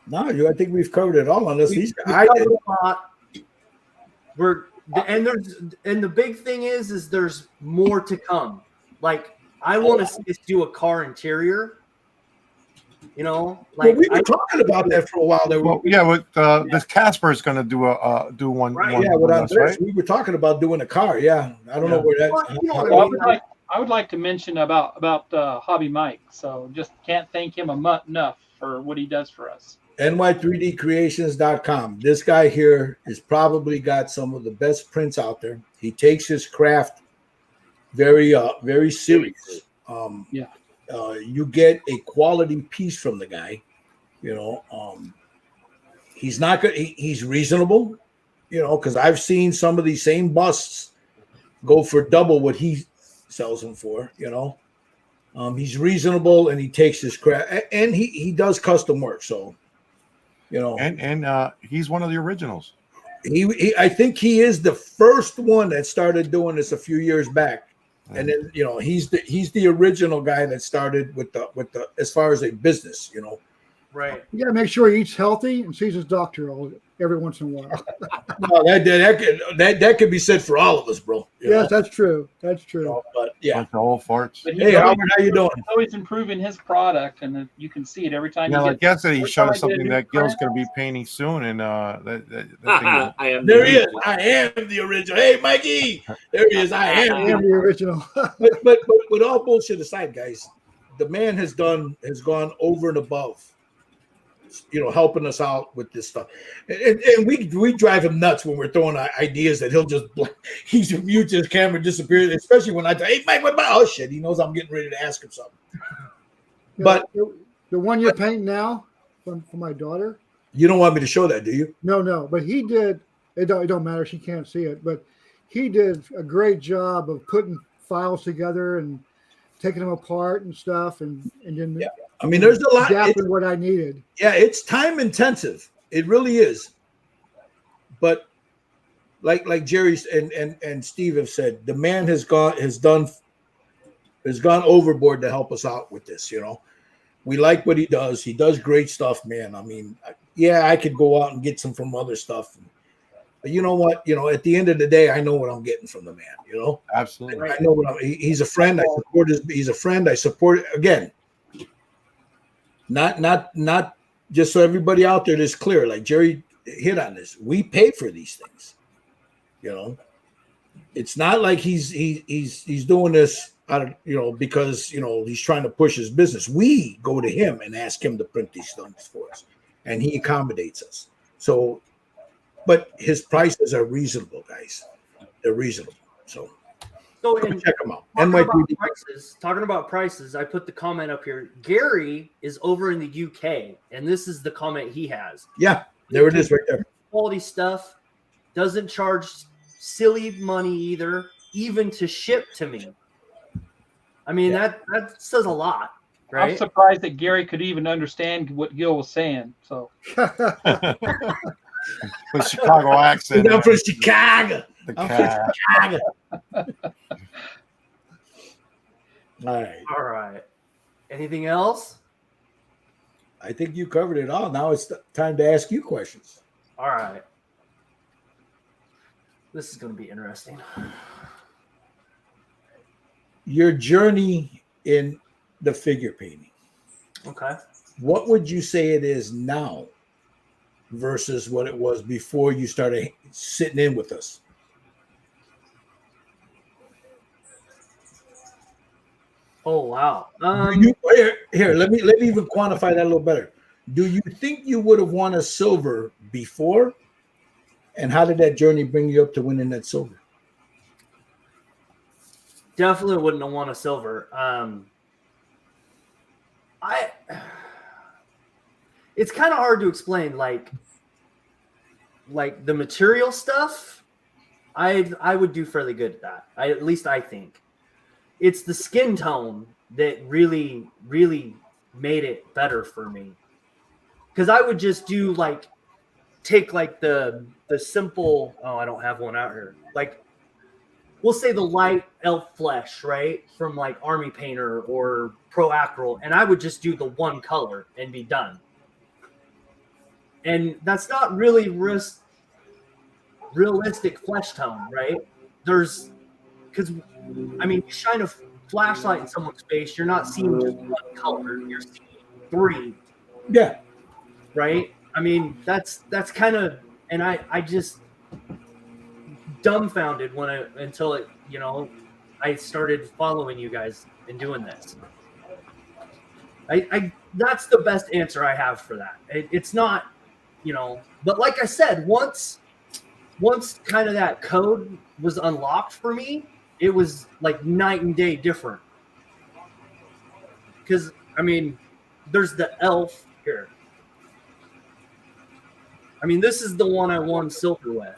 No, I think we've covered it all on this.
We covered a lot. And the big thing is there's more to come. Like I want to see us do a car interior. You know, like
well, we were talking about that for a while.
This Casper is going to do one.
Right.
One
Yeah, with
with us,
Andres,
right?
we were talking about doing a car. Yeah, I don't know where that.
Well, you know what
Well,
I mean?
I would like to mention about Hobby Mike. So just can't thank him enough for what he does for us.
ny3dcreations.com. This guy here has probably got some of the best prints out there. He takes his craft very serious. You get a quality piece from the guy. You know, he's not good. He's reasonable. You know, because I've seen some of these same busts go for double what he sells them for. You know, he's reasonable and he takes his craft, and he does custom work. So. You know,
and he's one of the originals.
I think he is the first one that started doing this a few years back, and then you know he's the original guy that started with the as far as a business, you know.
Right.
You got to make sure he eats healthy and sees his doctor every once in a while.
No, that could be said for all of us, bro.
Yes, that's true. That's true.
You know, but yeah.
Bunch of old farts.
But
Hey, Howard, how you doing?
He's always improving his product, and you can see it every time.
Yeah, like yesterday, he
every
showed
time
us
I get a
something
new
that Gil's
print.
going to be painting soon, and that thing
I am.
There he is. I am the original. Hey, Mikey. There he is. I
I
am.
am the original.
But with all bullshit aside, guys, the man has gone over and above. You know, helping us out with this stuff, and we drive him nuts when we're throwing ideas that he'll just he's mute his camera, disappears. Especially when I say, "Hey, Mike, what about?" Oh shit, he knows I'm getting ready to ask him something. But
the one you're painting now for my daughter.
you don't want me to show that, do you?
No. But he did. It don't matter. She can't see it. But he did a great job of putting files together and taking them apart and stuff, and then.
Yeah. I mean, there's a lot.
Exactly what I needed.
Yeah, it's time intensive. It really is. But like Jerry and Steve have said, the man has gone overboard to help us out with this. You know, we like what he does. He does great stuff, man. I mean, yeah, I could go out and get some from other stuff. But you know what? You know, at the end of the day, I know what I'm getting from the man. You know,
absolutely.
I know what he's a friend. I support he's a friend. I support again. Not just so everybody out there is clear. Like Jerry hit on this, we pay for these things. You know, It's not like he's doing this out of, because he's trying to push his business. We go to him and ask him to print these things for us, and he accommodates us. So, but his prices are reasonable, guys. They're reasonable. So
and
check them out.
talking about prices, I put the comment up here. Gary is over in the UK, and this is the comment he has.
Yeah, there it is right there.
Quality stuff, doesn't charge silly money either, even to ship to me. I mean, that says a lot, right?
I'm surprised that Gary could even understand what Gil was saying. So
With Chicago accent.
I'm from Chicago.
Chicago.
All
right. Anything else?
I think you covered it all. Now it's time to ask you questions.
All right. This is going to be interesting.
Your journey in the figure painting.
Okay.
What would you say it is now versus what it was before you started sitting in with us?
Oh wow.
Here, let me even quantify that a little better. Do you think you would have won a silver before? And how did that journey bring you up to winning that silver?
Definitely wouldn't have won a silver. It's kind of hard to explain, like the material stuff. I would do fairly good at that. At least I think. It's the skin tone that really, really made it better for me. Because I would just do take the simple. Oh, I don't have one out here. We'll say the light elf flesh, right, from Army Painter or Pro Acryl, and I would just do the one color and be done. And that's not really realistic flesh tone, right? Because you shine a flashlight in someone's face, you're not seeing just one color, you're seeing three.
Yeah.
Right? I mean, that's kind of, and I just dumbfounded until I started following you guys and doing this. That's the best answer I have for that. It's not, but like I said, once kind of that code was unlocked for me, it was like night and day different. Because, there's the elf here. This is the one I won silver with.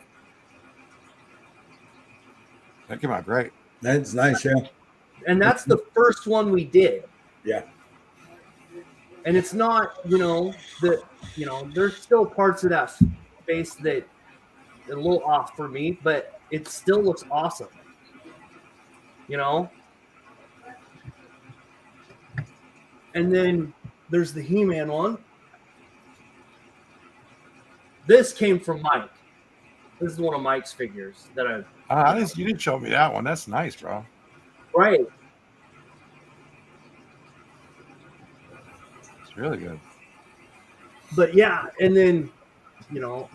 That came out great.
That's nice, yeah.
And that's the first one we did.
Yeah.
And it's not, there's still parts of that face that are a little off for me, but it still looks awesome. And then there's the He-Man one. This came from Mike. This is one of Mike's figures that
you didn't show me that one. That's nice, bro.
Right.
It's really good.
But yeah, and then,
You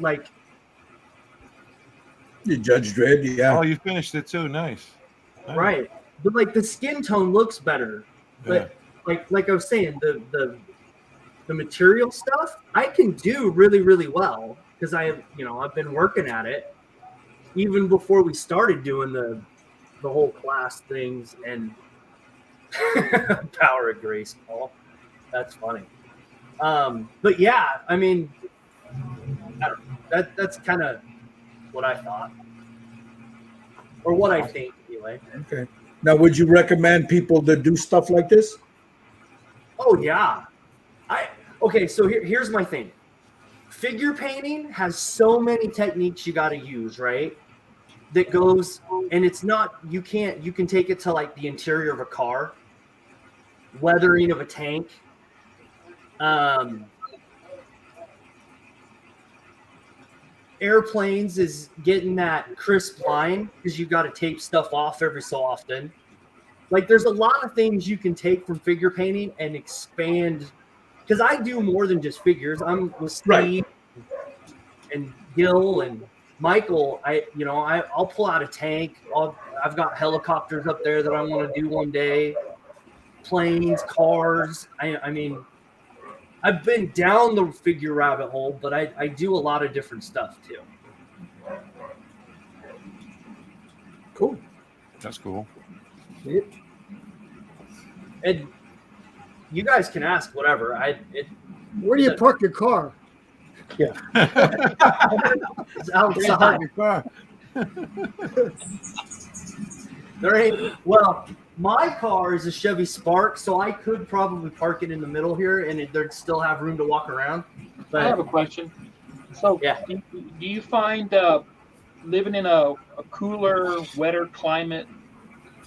Judge Dredd, yeah.
Oh, you finished it too. Nice.
Right. But the skin tone looks better. But like I was saying, the material stuff I can do really, really well because I've been working at it even before we started doing the whole class things and Power of Grace, Paul. That's funny. But yeah, I don't know. That's kind of what I thought. Or what I think anyway.
Okay. Now, would you recommend people to do stuff like this?
Oh yeah. Okay, so here's my thing. Figure painting has so many techniques you got to use, right? That goes, and it's not, you can take it to the interior of a car, weathering of a tank, airplanes is getting that crisp line because you got to tape stuff off every so often. There's a lot of things you can take from figure painting and expand. Because I do more than just figures. I'm with Steve and Gil and Michael, I'll pull out a tank. I've got helicopters up there that I want to do one day. Planes, cars. I mean, I've been down the figure rabbit hole, but I do a lot of different stuff too.
Cool.
That's cool.
And you guys can ask whatever.
Where do you park your car?
It's outside. There ain't. Well, my car is a Chevy Spark, so I could probably park it in the middle here, and there'd still have room to walk around. But
I have a question. So,
yeah.
do you find living in a cooler, wetter climate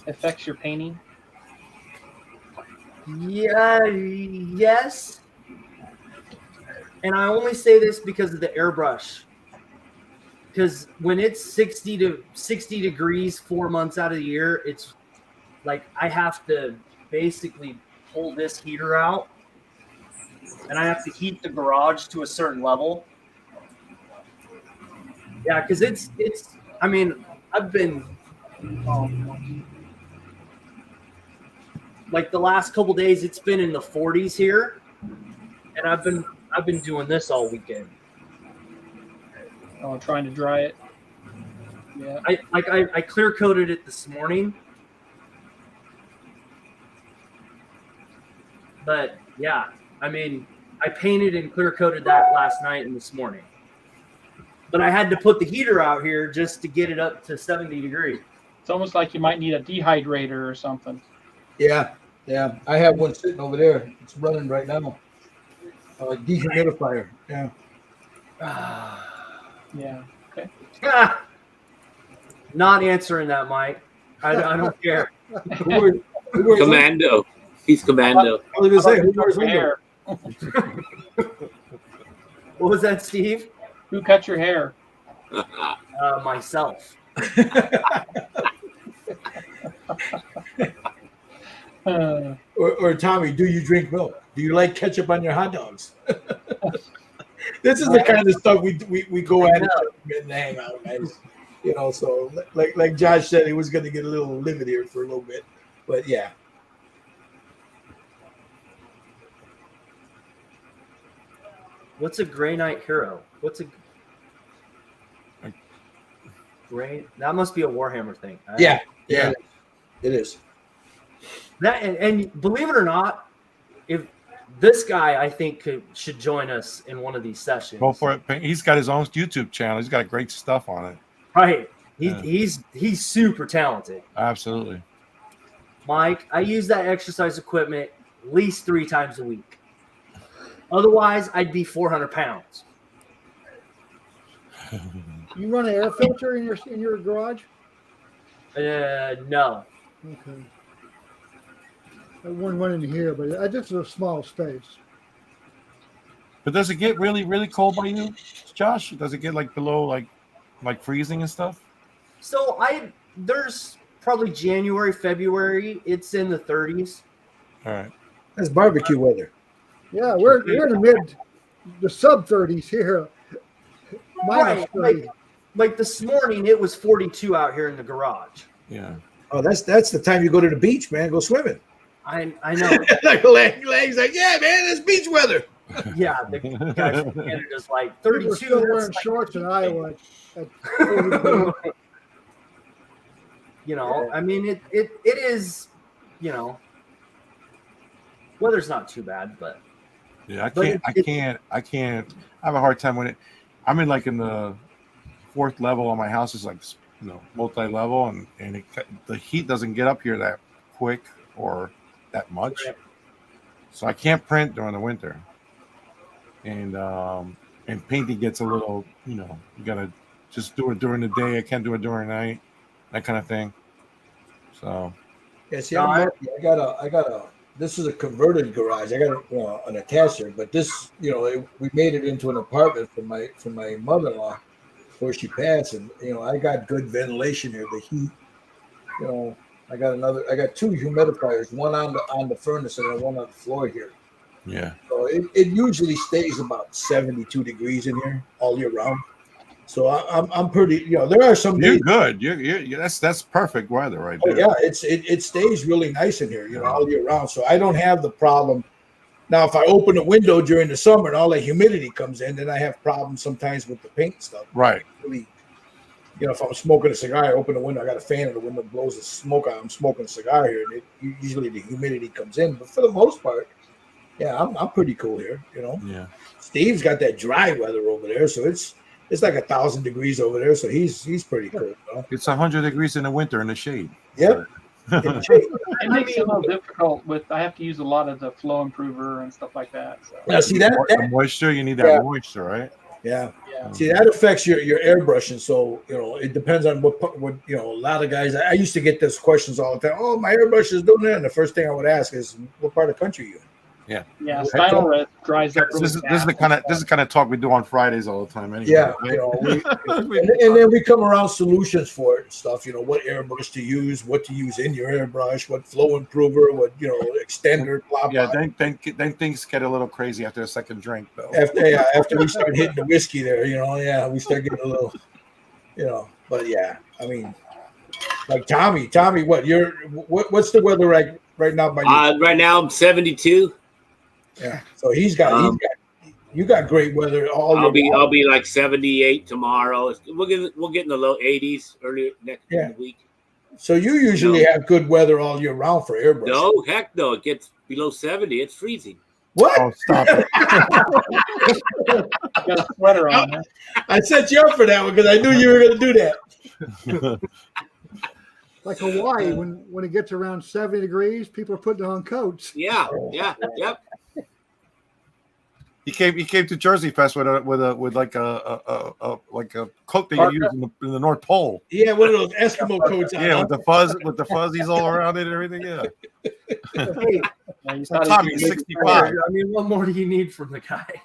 affects your painting?
Yeah, yes. And I only say this because of the airbrush. Because when it's 60 degrees 4 months out of the year, it's like I have to basically pull this heater out, and I have to heat the garage to a certain level. Yeah, because it's. I mean, I've been like the last couple days, it's been in the 40s here, and I've been doing this all weekend.
Oh, trying to dry it. Yeah.
I clear coated it this morning. But yeah, I mean, I painted and clear coated that last night and this morning. But I had to put the heater out here just to get it up to 70 degrees.
It's almost like you might need a dehydrator or something.
Yeah. I have one sitting over there. It's running right now. Dehumidifier. Yeah.
Yeah. Okay.
Not answering that, Mike. I don't care.
Commando. He's commando.
I was gonna say, who
Who
wears
cut your hair?
What was that, Steve?
Who cut your hair?
Myself.
Or Tommy, do you drink milk? Do you like ketchup on your hot dogs? This is the kind of stuff we go at and hang out, guys. You know, so like Josh said, he was going to get a little livid here for a little bit, but yeah.
What's a Grey Knight hero? What's a Gray? That must be a Warhammer thing.
Yeah, it is.
That and believe it or not, if this guy I think should join us in one of these sessions.
Go for it. He's got his own YouTube channel. He's got great stuff on it.
Right. He's super talented.
Absolutely.
Mike, I use that exercise equipment at least 3 times a week. Otherwise, I'd be 400 pounds.
You run an air filter in your garage?
No.
Okay. I wouldn't run in here, but I just a small space.
But does it get really, really cold by you, Josh? Does it get like below like freezing and stuff?
So there's probably January, February. It's in the 30s.
All right.
That's barbecue weather.
Yeah, we're in the sub 30s here. Minus 30.
Like this morning, it was 42 out here in the garage.
Yeah.
Oh, that's the time you go to the beach, man. Go swimming.
I know.
Like Lang's like, yeah, man, it's beach weather.
Yeah, the guys from Canada's like
We're
32.
still wearing
that's like-
shorts in Iowa. At 40.
You know, I mean, it is, you know, weather's not too bad, but
Yeah, I
But
can't. I have a hard time when I'm in like in the 4th level on my house is like, you know, multi-level and the heat doesn't get up here that quick or that much. So I can't print during the winter. And painting gets a little, you know, you gotta just do it during the day. I can't do it during the night, that kind of thing. So
Yeah, see, I got a. This is a converted garage. I got an attacher, but this, you know, we made it into an apartment for my mother-in-law before she passed, and you know, I got good ventilation here. The heat, you know, I got 2 humidifiers, one on the furnace and then one on the floor here.
yeah.
So it usually stays about 72 degrees in here all year round. So I'm pretty. There are some
You're
days.
good. You're that's perfect weather right
Oh
there.
yeah, it stays really nice in here, all year round. So I don't have the problem. Now, if I open the window during the summer and all the humidity comes in, then I have problems sometimes with the paint stuff.
Right.
Really, if I'm smoking a cigar, I open the window, I got a fan, and the window blows the smoke out. I'm smoking a cigar here, and usually the humidity comes in. But for the most part, yeah, I'm pretty cool here.
Yeah.
Steve's got that dry weather over there, so it's like 1,000 degrees over there, so he's pretty cool.
It's 100 degrees in the winter in the shade.
Yep.
It makes it a little difficult I have to use a lot of the flow improver and stuff like that. So.
Now, see
The moisture, you need that moisture, right?
Yeah. See, that affects your airbrushing. So, it depends on what a lot of guys, I used to get those questions all the time. Oh, my airbrush is doing that. And the first thing I would ask is, what part of the country are you in?
Yeah.
Yeah. Styrene dries up.
This is the kind of talk we do on Fridays all the time. Anyway,
Yeah.
right?
And then we come around solutions for it and stuff, what airbrush to use, what to use in your airbrush, what flow improver, what, extender, blah, blah.
Yeah, then things get a little crazy after a second drink, though.
After we start hitting the whiskey there, we start getting a little, but yeah, I mean, like Tommy, what's the weather right now by you?
Right now I'm 72.
Yeah, so you got great weather all
I'll
year.
be like 78 tomorrow. We'll get in the low 80s early next week.
So you usually have good weather all year round for airbrush.
No, heck no. It gets below 70. It's freezing.
What?
Oh, stop it.
Got a sweater on. Huh?
I set you up for that one because I knew you were going to do that.
Like Hawaii, when it gets around 70 degrees, people are putting on coats.
Yeah. Yep.
He came to Jersey Fest with like a coat that you use in the North Pole.
Yeah, one of those Eskimo coats on.
Yeah, with the fuzzies all around it and everything. Yeah.
Hey,
Tommy's 65.
I mean, what more do you need from the guy?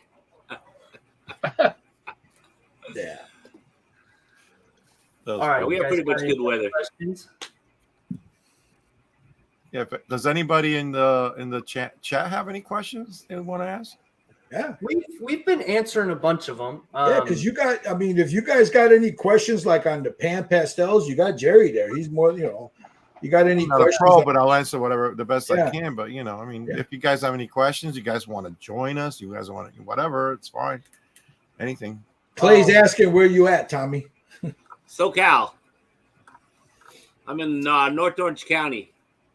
Yeah.
All right,
we have pretty much good weather.
Questions?
Yeah. Does anybody in the chat have any questions they want to ask?
Yeah,
we've been answering a bunch of them.
Yeah, because if you guys got any questions like on the pan pastels, you got Jerry there. He's more, you got any
I'm not a
questions?
pro, but I'll answer whatever the best
Yeah.
I can. But if you guys have any questions, you guys want to join us, you guys want to whatever, it's fine. Anything.
Clay's asking where you at, Tommy.
SoCal. I'm in North Orange County.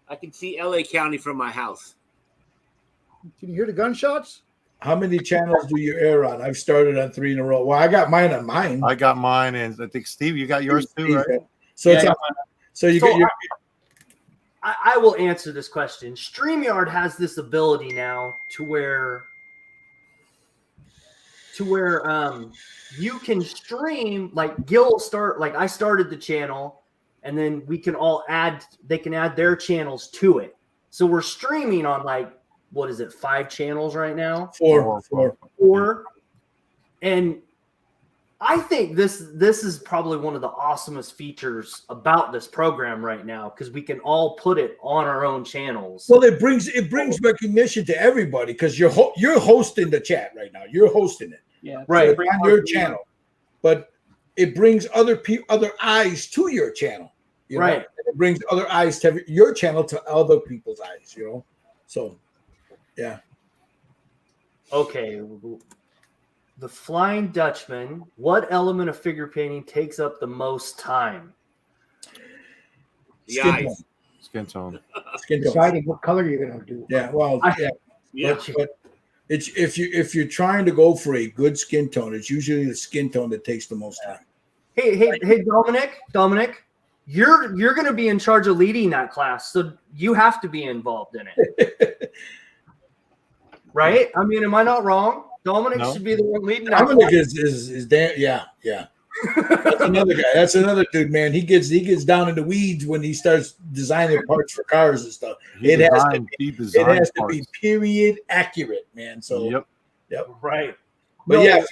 I can see LA County from my house.
Can you hear the gunshots?
How many channels do you air on? I've started on 3 in a row. Well, I got mine on mine.
I got mine, and I think Steve, you got yours too, right?
So it's
I will answer this question. StreamYard has this ability now to where you can stream, like Gil I started the channel, and then they can add their channels to it. So we're streaming on 5 channels right now? Four. And I think this is probably one of the awesomest features about this program right now, because we can all put it on our own channels.
Well, it brings recognition to everybody because you're hosting the chat right now. You're hosting it.
Yeah.
Right.
So on your channel. But it brings other eyes to your channel.
Right.
It brings other eyes to your channel to other people's eyes, So yeah.
Okay. The Flying Dutchman. What element of figure painting takes up the most time?
The eyes.
Skin tone.
Deciding what color you're going to do.
Yeah. Well,
Yeah.
But it's if you're trying to go for a good skin tone, it's usually the skin tone that takes the most time.
Hey, Dominic, you're going to be in charge of leading that class, so you have to be involved in it. Right? I mean, am I not wrong? Dominic should be the one leading that.
Dominic is damn, yeah. That's another guy. That's another dude, man. He gets down in the weeds when he starts designing parts for cars and stuff. It has to be period accurate, man. So yep.
Right.
But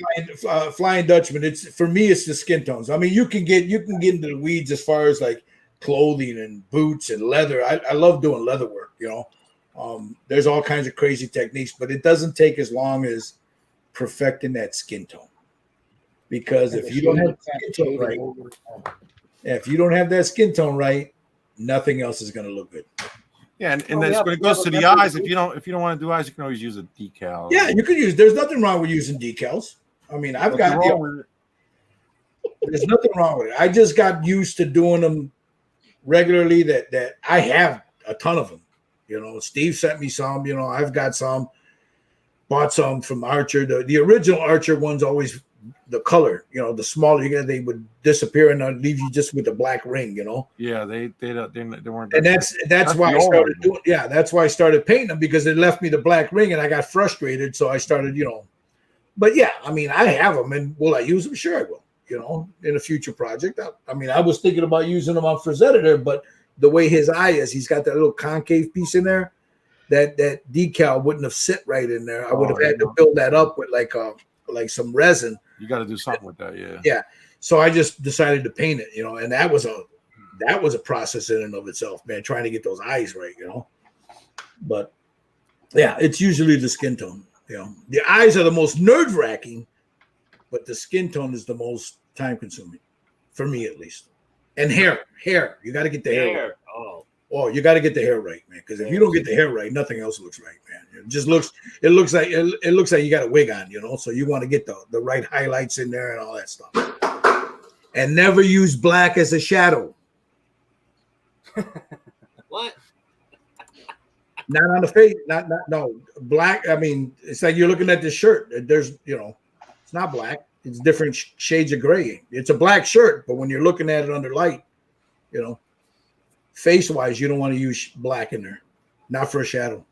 Flying Dutchman. For me, it's the skin tones. I mean, you can get into the weeds as far as like clothing and boots and leather. I love doing leather work. There's all kinds of crazy techniques, but it doesn't take as long as perfecting that skin tone. because
And
if
the
you don't
shading
have
can't
skin tone
shade it
right,
over.
if you don't have that skin tone right, nothing else is going to look good.
Yeah, and
Well,
then
we
when it
have
goes
a
to the
member of
eyes,
the
if you don't want to do eyes, you can always use a decal.
Yeah, you could use. There's nothing wrong with using decals. I mean, I've got.
Nothing wrong with it.
There's nothing wrong with it. I just got used to doing them regularly. That I have a ton of them. You know, Steve sent me some. You know, I've got some. Bought some from Archer. The original Archer ones always the color. You know, the smaller you get, they would disappear and leave you just with a black ring. You know.
Yeah, they weren't.
And that's why I
the old
started
one.
doing. Yeah, that's why I started painting them because it left me the black ring, and I got frustrated. So I started, you know. But yeah, I mean, I have them, and will I use them? Sure, I will. You know, in a future project. I mean, I was thinking about using them on Frazetta there, but the way his eye is, he's got that little concave piece in there. That decal wouldn't have sit right in there. I would have had to build that up with like some resin.
You got to do something with that, yeah.
Yeah. So I just decided to paint it, you know, and that was a process in and of itself, man, trying to get those eyes right, you know. But yeah, it's usually the skin tone. You know, the eyes are the most nerve-wracking, but the skin tone is the most time-consuming, for me at least. And hair. You got to get the hair right. Oh, you got to get the hair right, man. Because if you don't get the hair right, nothing else looks right, man. It looks like you got a wig on, you know. So you want to get the right highlights in there and all that stuff. And never use black as a shadow.
What?
Not on the face. No black. I mean, it's like you're looking at the shirt. There's, you know, it's not black. It's different shades of gray. It's a black shirt, but when you're looking at it under light, you know, face-wise, you don't want to use black in there. Not for a shadow.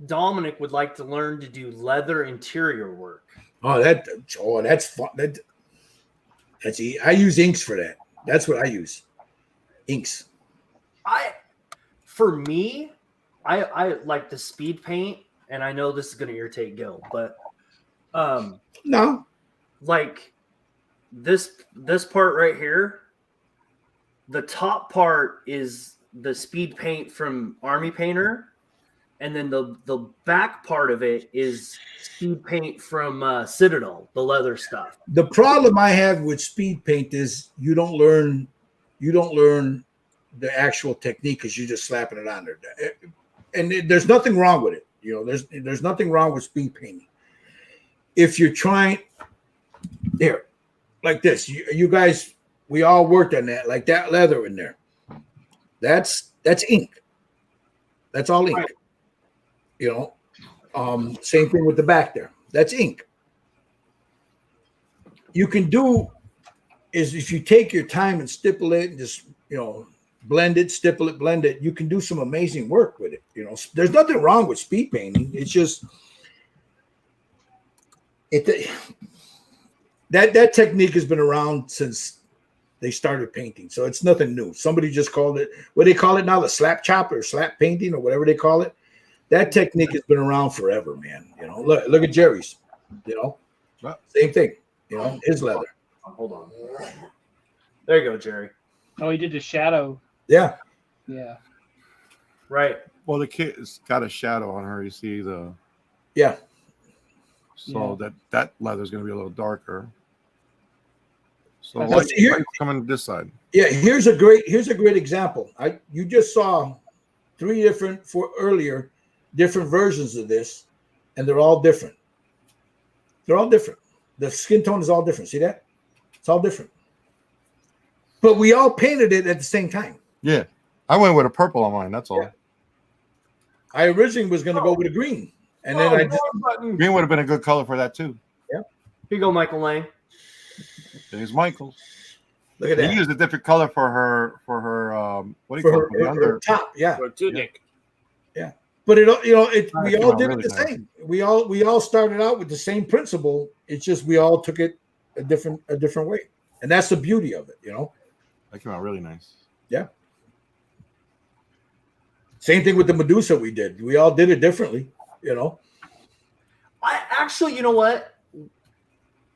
Dominic would like to learn to do leather interior work.
That's fun. I use inks for that. That's what I use. Inks.
For me, I like the speed paint, and I know this is going to irritate Gil, but
no,
like this part right here, the top part is the speed paint from Army Painter, and then the back part of it is speed paint from Citadel, the leather stuff.
The problem I have with speed paint is you don't learn the actual technique because you're just slapping it on there. And there's nothing wrong with it. You know, there's nothing wrong with speed painting. If you're trying here, like this, you guys, we all worked on that, like that leather in there. That's ink. That's all ink. Right. You know, same thing with the back there. That's ink. You can do is if you take your time and stipple it and just, you know, blend it, stipple it, blend it, you can do some amazing work with it. You know, there's nothing wrong with speed painting. It's just that technique has been around since they started painting, so it's nothing new. Somebody just called it, what do they call it now, the slap chop or slap painting or whatever they call it. That technique has been around forever, man. You know, look at Jerry's. You know, same thing. You know, his leather.
Hold on. There you go, Jerry.
Oh, he did the shadow.
Yeah.
Yeah.
Right.
Well, the kid's got a shadow on her. You see the.
Yeah.
So that leather is going to be a little darker. So coming to this side.
Yeah, here's a great example. You just saw three different versions of this, and they're all different. They're all different. The skin tone is all different. See that? It's all different. But we all painted it at the same time.
Yeah. I went with a purple on mine. That's all. Yeah.
I originally was going to go with a green. And then
green would have been a good color for that too.
Yeah.
Here you go, Michael Lang.
There's Michael.
Look at that.
He used a different color for her what do you call it?
Her top, yeah.
For tunic.
Yeah. But we all did it the same. We all started out with the same principle. It's just we all took it a different way. And that's the beauty of it, you know.
That came out really nice.
Yeah. Same thing with the Medusa we did. We all did it differently, you know.
I actually, you know what?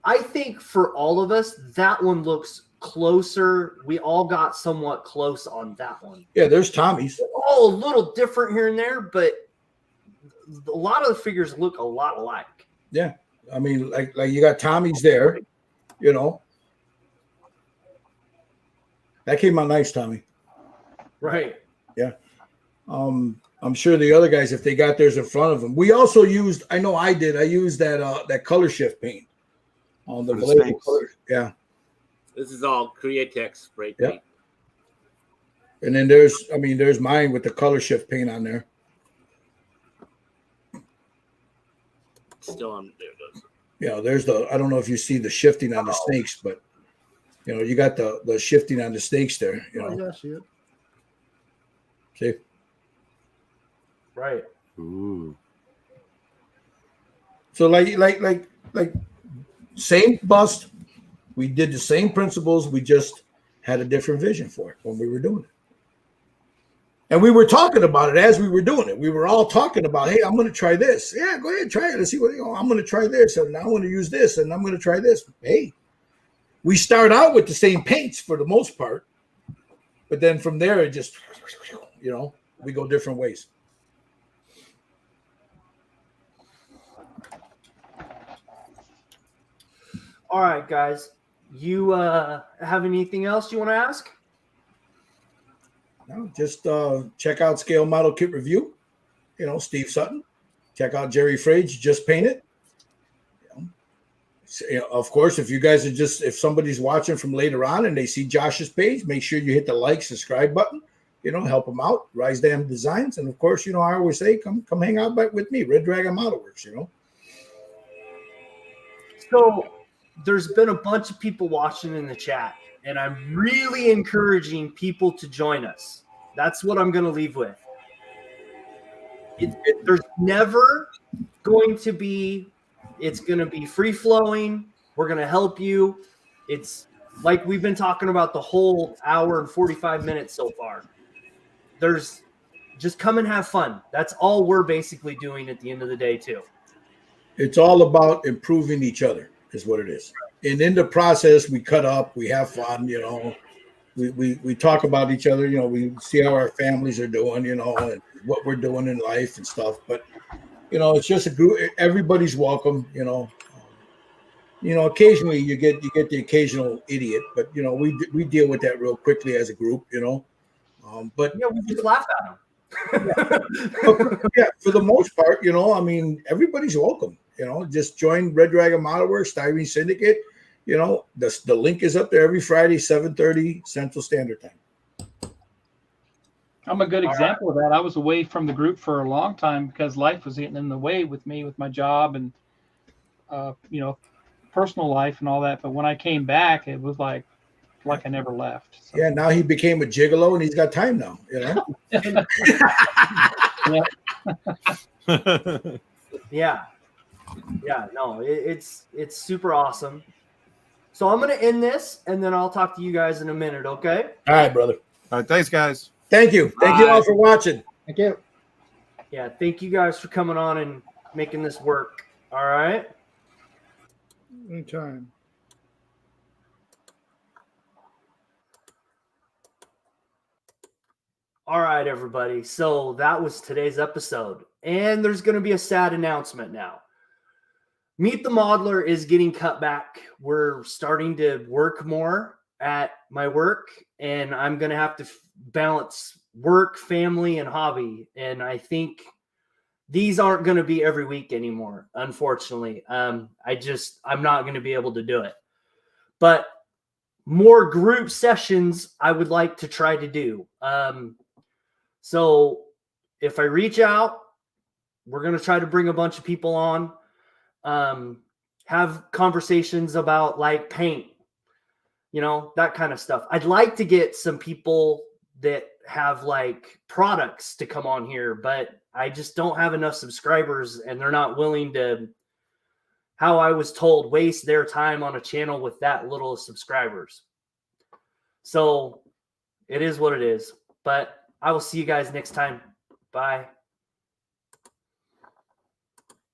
I think for all of us, that one looks closer. We all got somewhat close on that one.
Yeah, there's Tommy's.
They're all a little different here and there, but a lot of the figures look a lot alike.
Yeah. I mean, like you got Tommy's there, you know. That came out nice, Tommy.
Right.
Yeah. I'm sure the other guys, if they got theirs in front of them. We also used, I know I did, I used that color shift paint on the
For the
Vallejo
snakes.
color. Yeah.
This is all Createx spray
Yep.
paint.
And then there's mine with the color shift paint on there.
Still on there. It goes.
You know, there's I don't know if you see the shifting on the snakes, but you know, you got the shifting on the snakes there, you
Oh,
know.
yeah, I see it.
See?
Right.
Ooh.
So like same bust. We did the same principles. We just had a different vision for it when we were doing it. And we were talking about it as we were doing it. We were all talking about, hey, I'm going to try this. Yeah, go ahead, try it. Let's see what, I'm going to try this. And I want to use this. And I'm going to try this. Hey, we start out with the same paints for the most part. But then from there, it just, you know, we go different ways.
All right, guys. You have anything else you want to ask?
No, just check out Scale Model Kit Review. You know, Steve Sutton. Check out Jerry Frage, Just Paint It. You know, of course, if you guys are if somebody's watching from later on and they see Josh's page, make sure you hit the like, subscribe button. You know, help them out. Rise Dam Designs. And of course, you know, I always say, come hang out with me, Red Dragon Model Works, you know.
So there's been a bunch of people watching in the chat, and I'm really encouraging people to join us. That's what I'm going to leave with. There's never going to be, it's going to be free flowing. We're going to help you. It's like we've been talking about the whole hour and 45 minutes so far. There's just come and have fun. That's all we're basically doing at the end of the day too.
It's all about improving each other is what it is. And in the process, we cut up, we have fun, you know, we talk about each other, you know, we see how our families are doing, you know, and what we're doing in life and stuff. But, you know, it's just a group. Everybody's welcome, you know. You know, occasionally you get the occasional idiot, but, you know, we deal with that real quickly as a group, you know. But
yeah, we just laugh at them.
Yeah, for the most part, you know, I mean, everybody's welcome. You know, just join Red Dragon Model Works, Styrene Syndicate. You know, the link is up there every Friday, 7:30 Central Standard Time.
I'm a good example of that. I was away from the group for a long time because life was getting in the way with me, with my job and, you know, personal life and all that. But when I came back, it was like I never left. So.
Yeah, now he became a gigolo and he's got time now, you know?
Yeah. Yeah, no, it's super awesome. So I'm going to end this, and then I'll talk to you guys in a minute, okay?
All right, brother.
All right, thanks, guys.
Thank you. Thank you all for watching.
Thank you.
Yeah, thank you guys for coming on and making this work. All right?
Anytime.
All right, everybody. So that was today's episode. And there's going to be a sad announcement now. Meet the Modeler is getting cut back. We're starting to work more at my work, and I'm going to have to balance work, family, and hobby. And I think these aren't going to be every week anymore, unfortunately. I'm not going to be able to do it. But more group sessions I would like to try to do. So if I reach out, we're going to try to bring a bunch of people on, have conversations about like paint, you know, that kind of stuff. I'd like to get some people that have like products to come on here, but I just don't have enough subscribers and they're not willing to, how I was told, waste their time on a channel with that little subscribers. So it is what it is, but I will see you guys next time. Bye.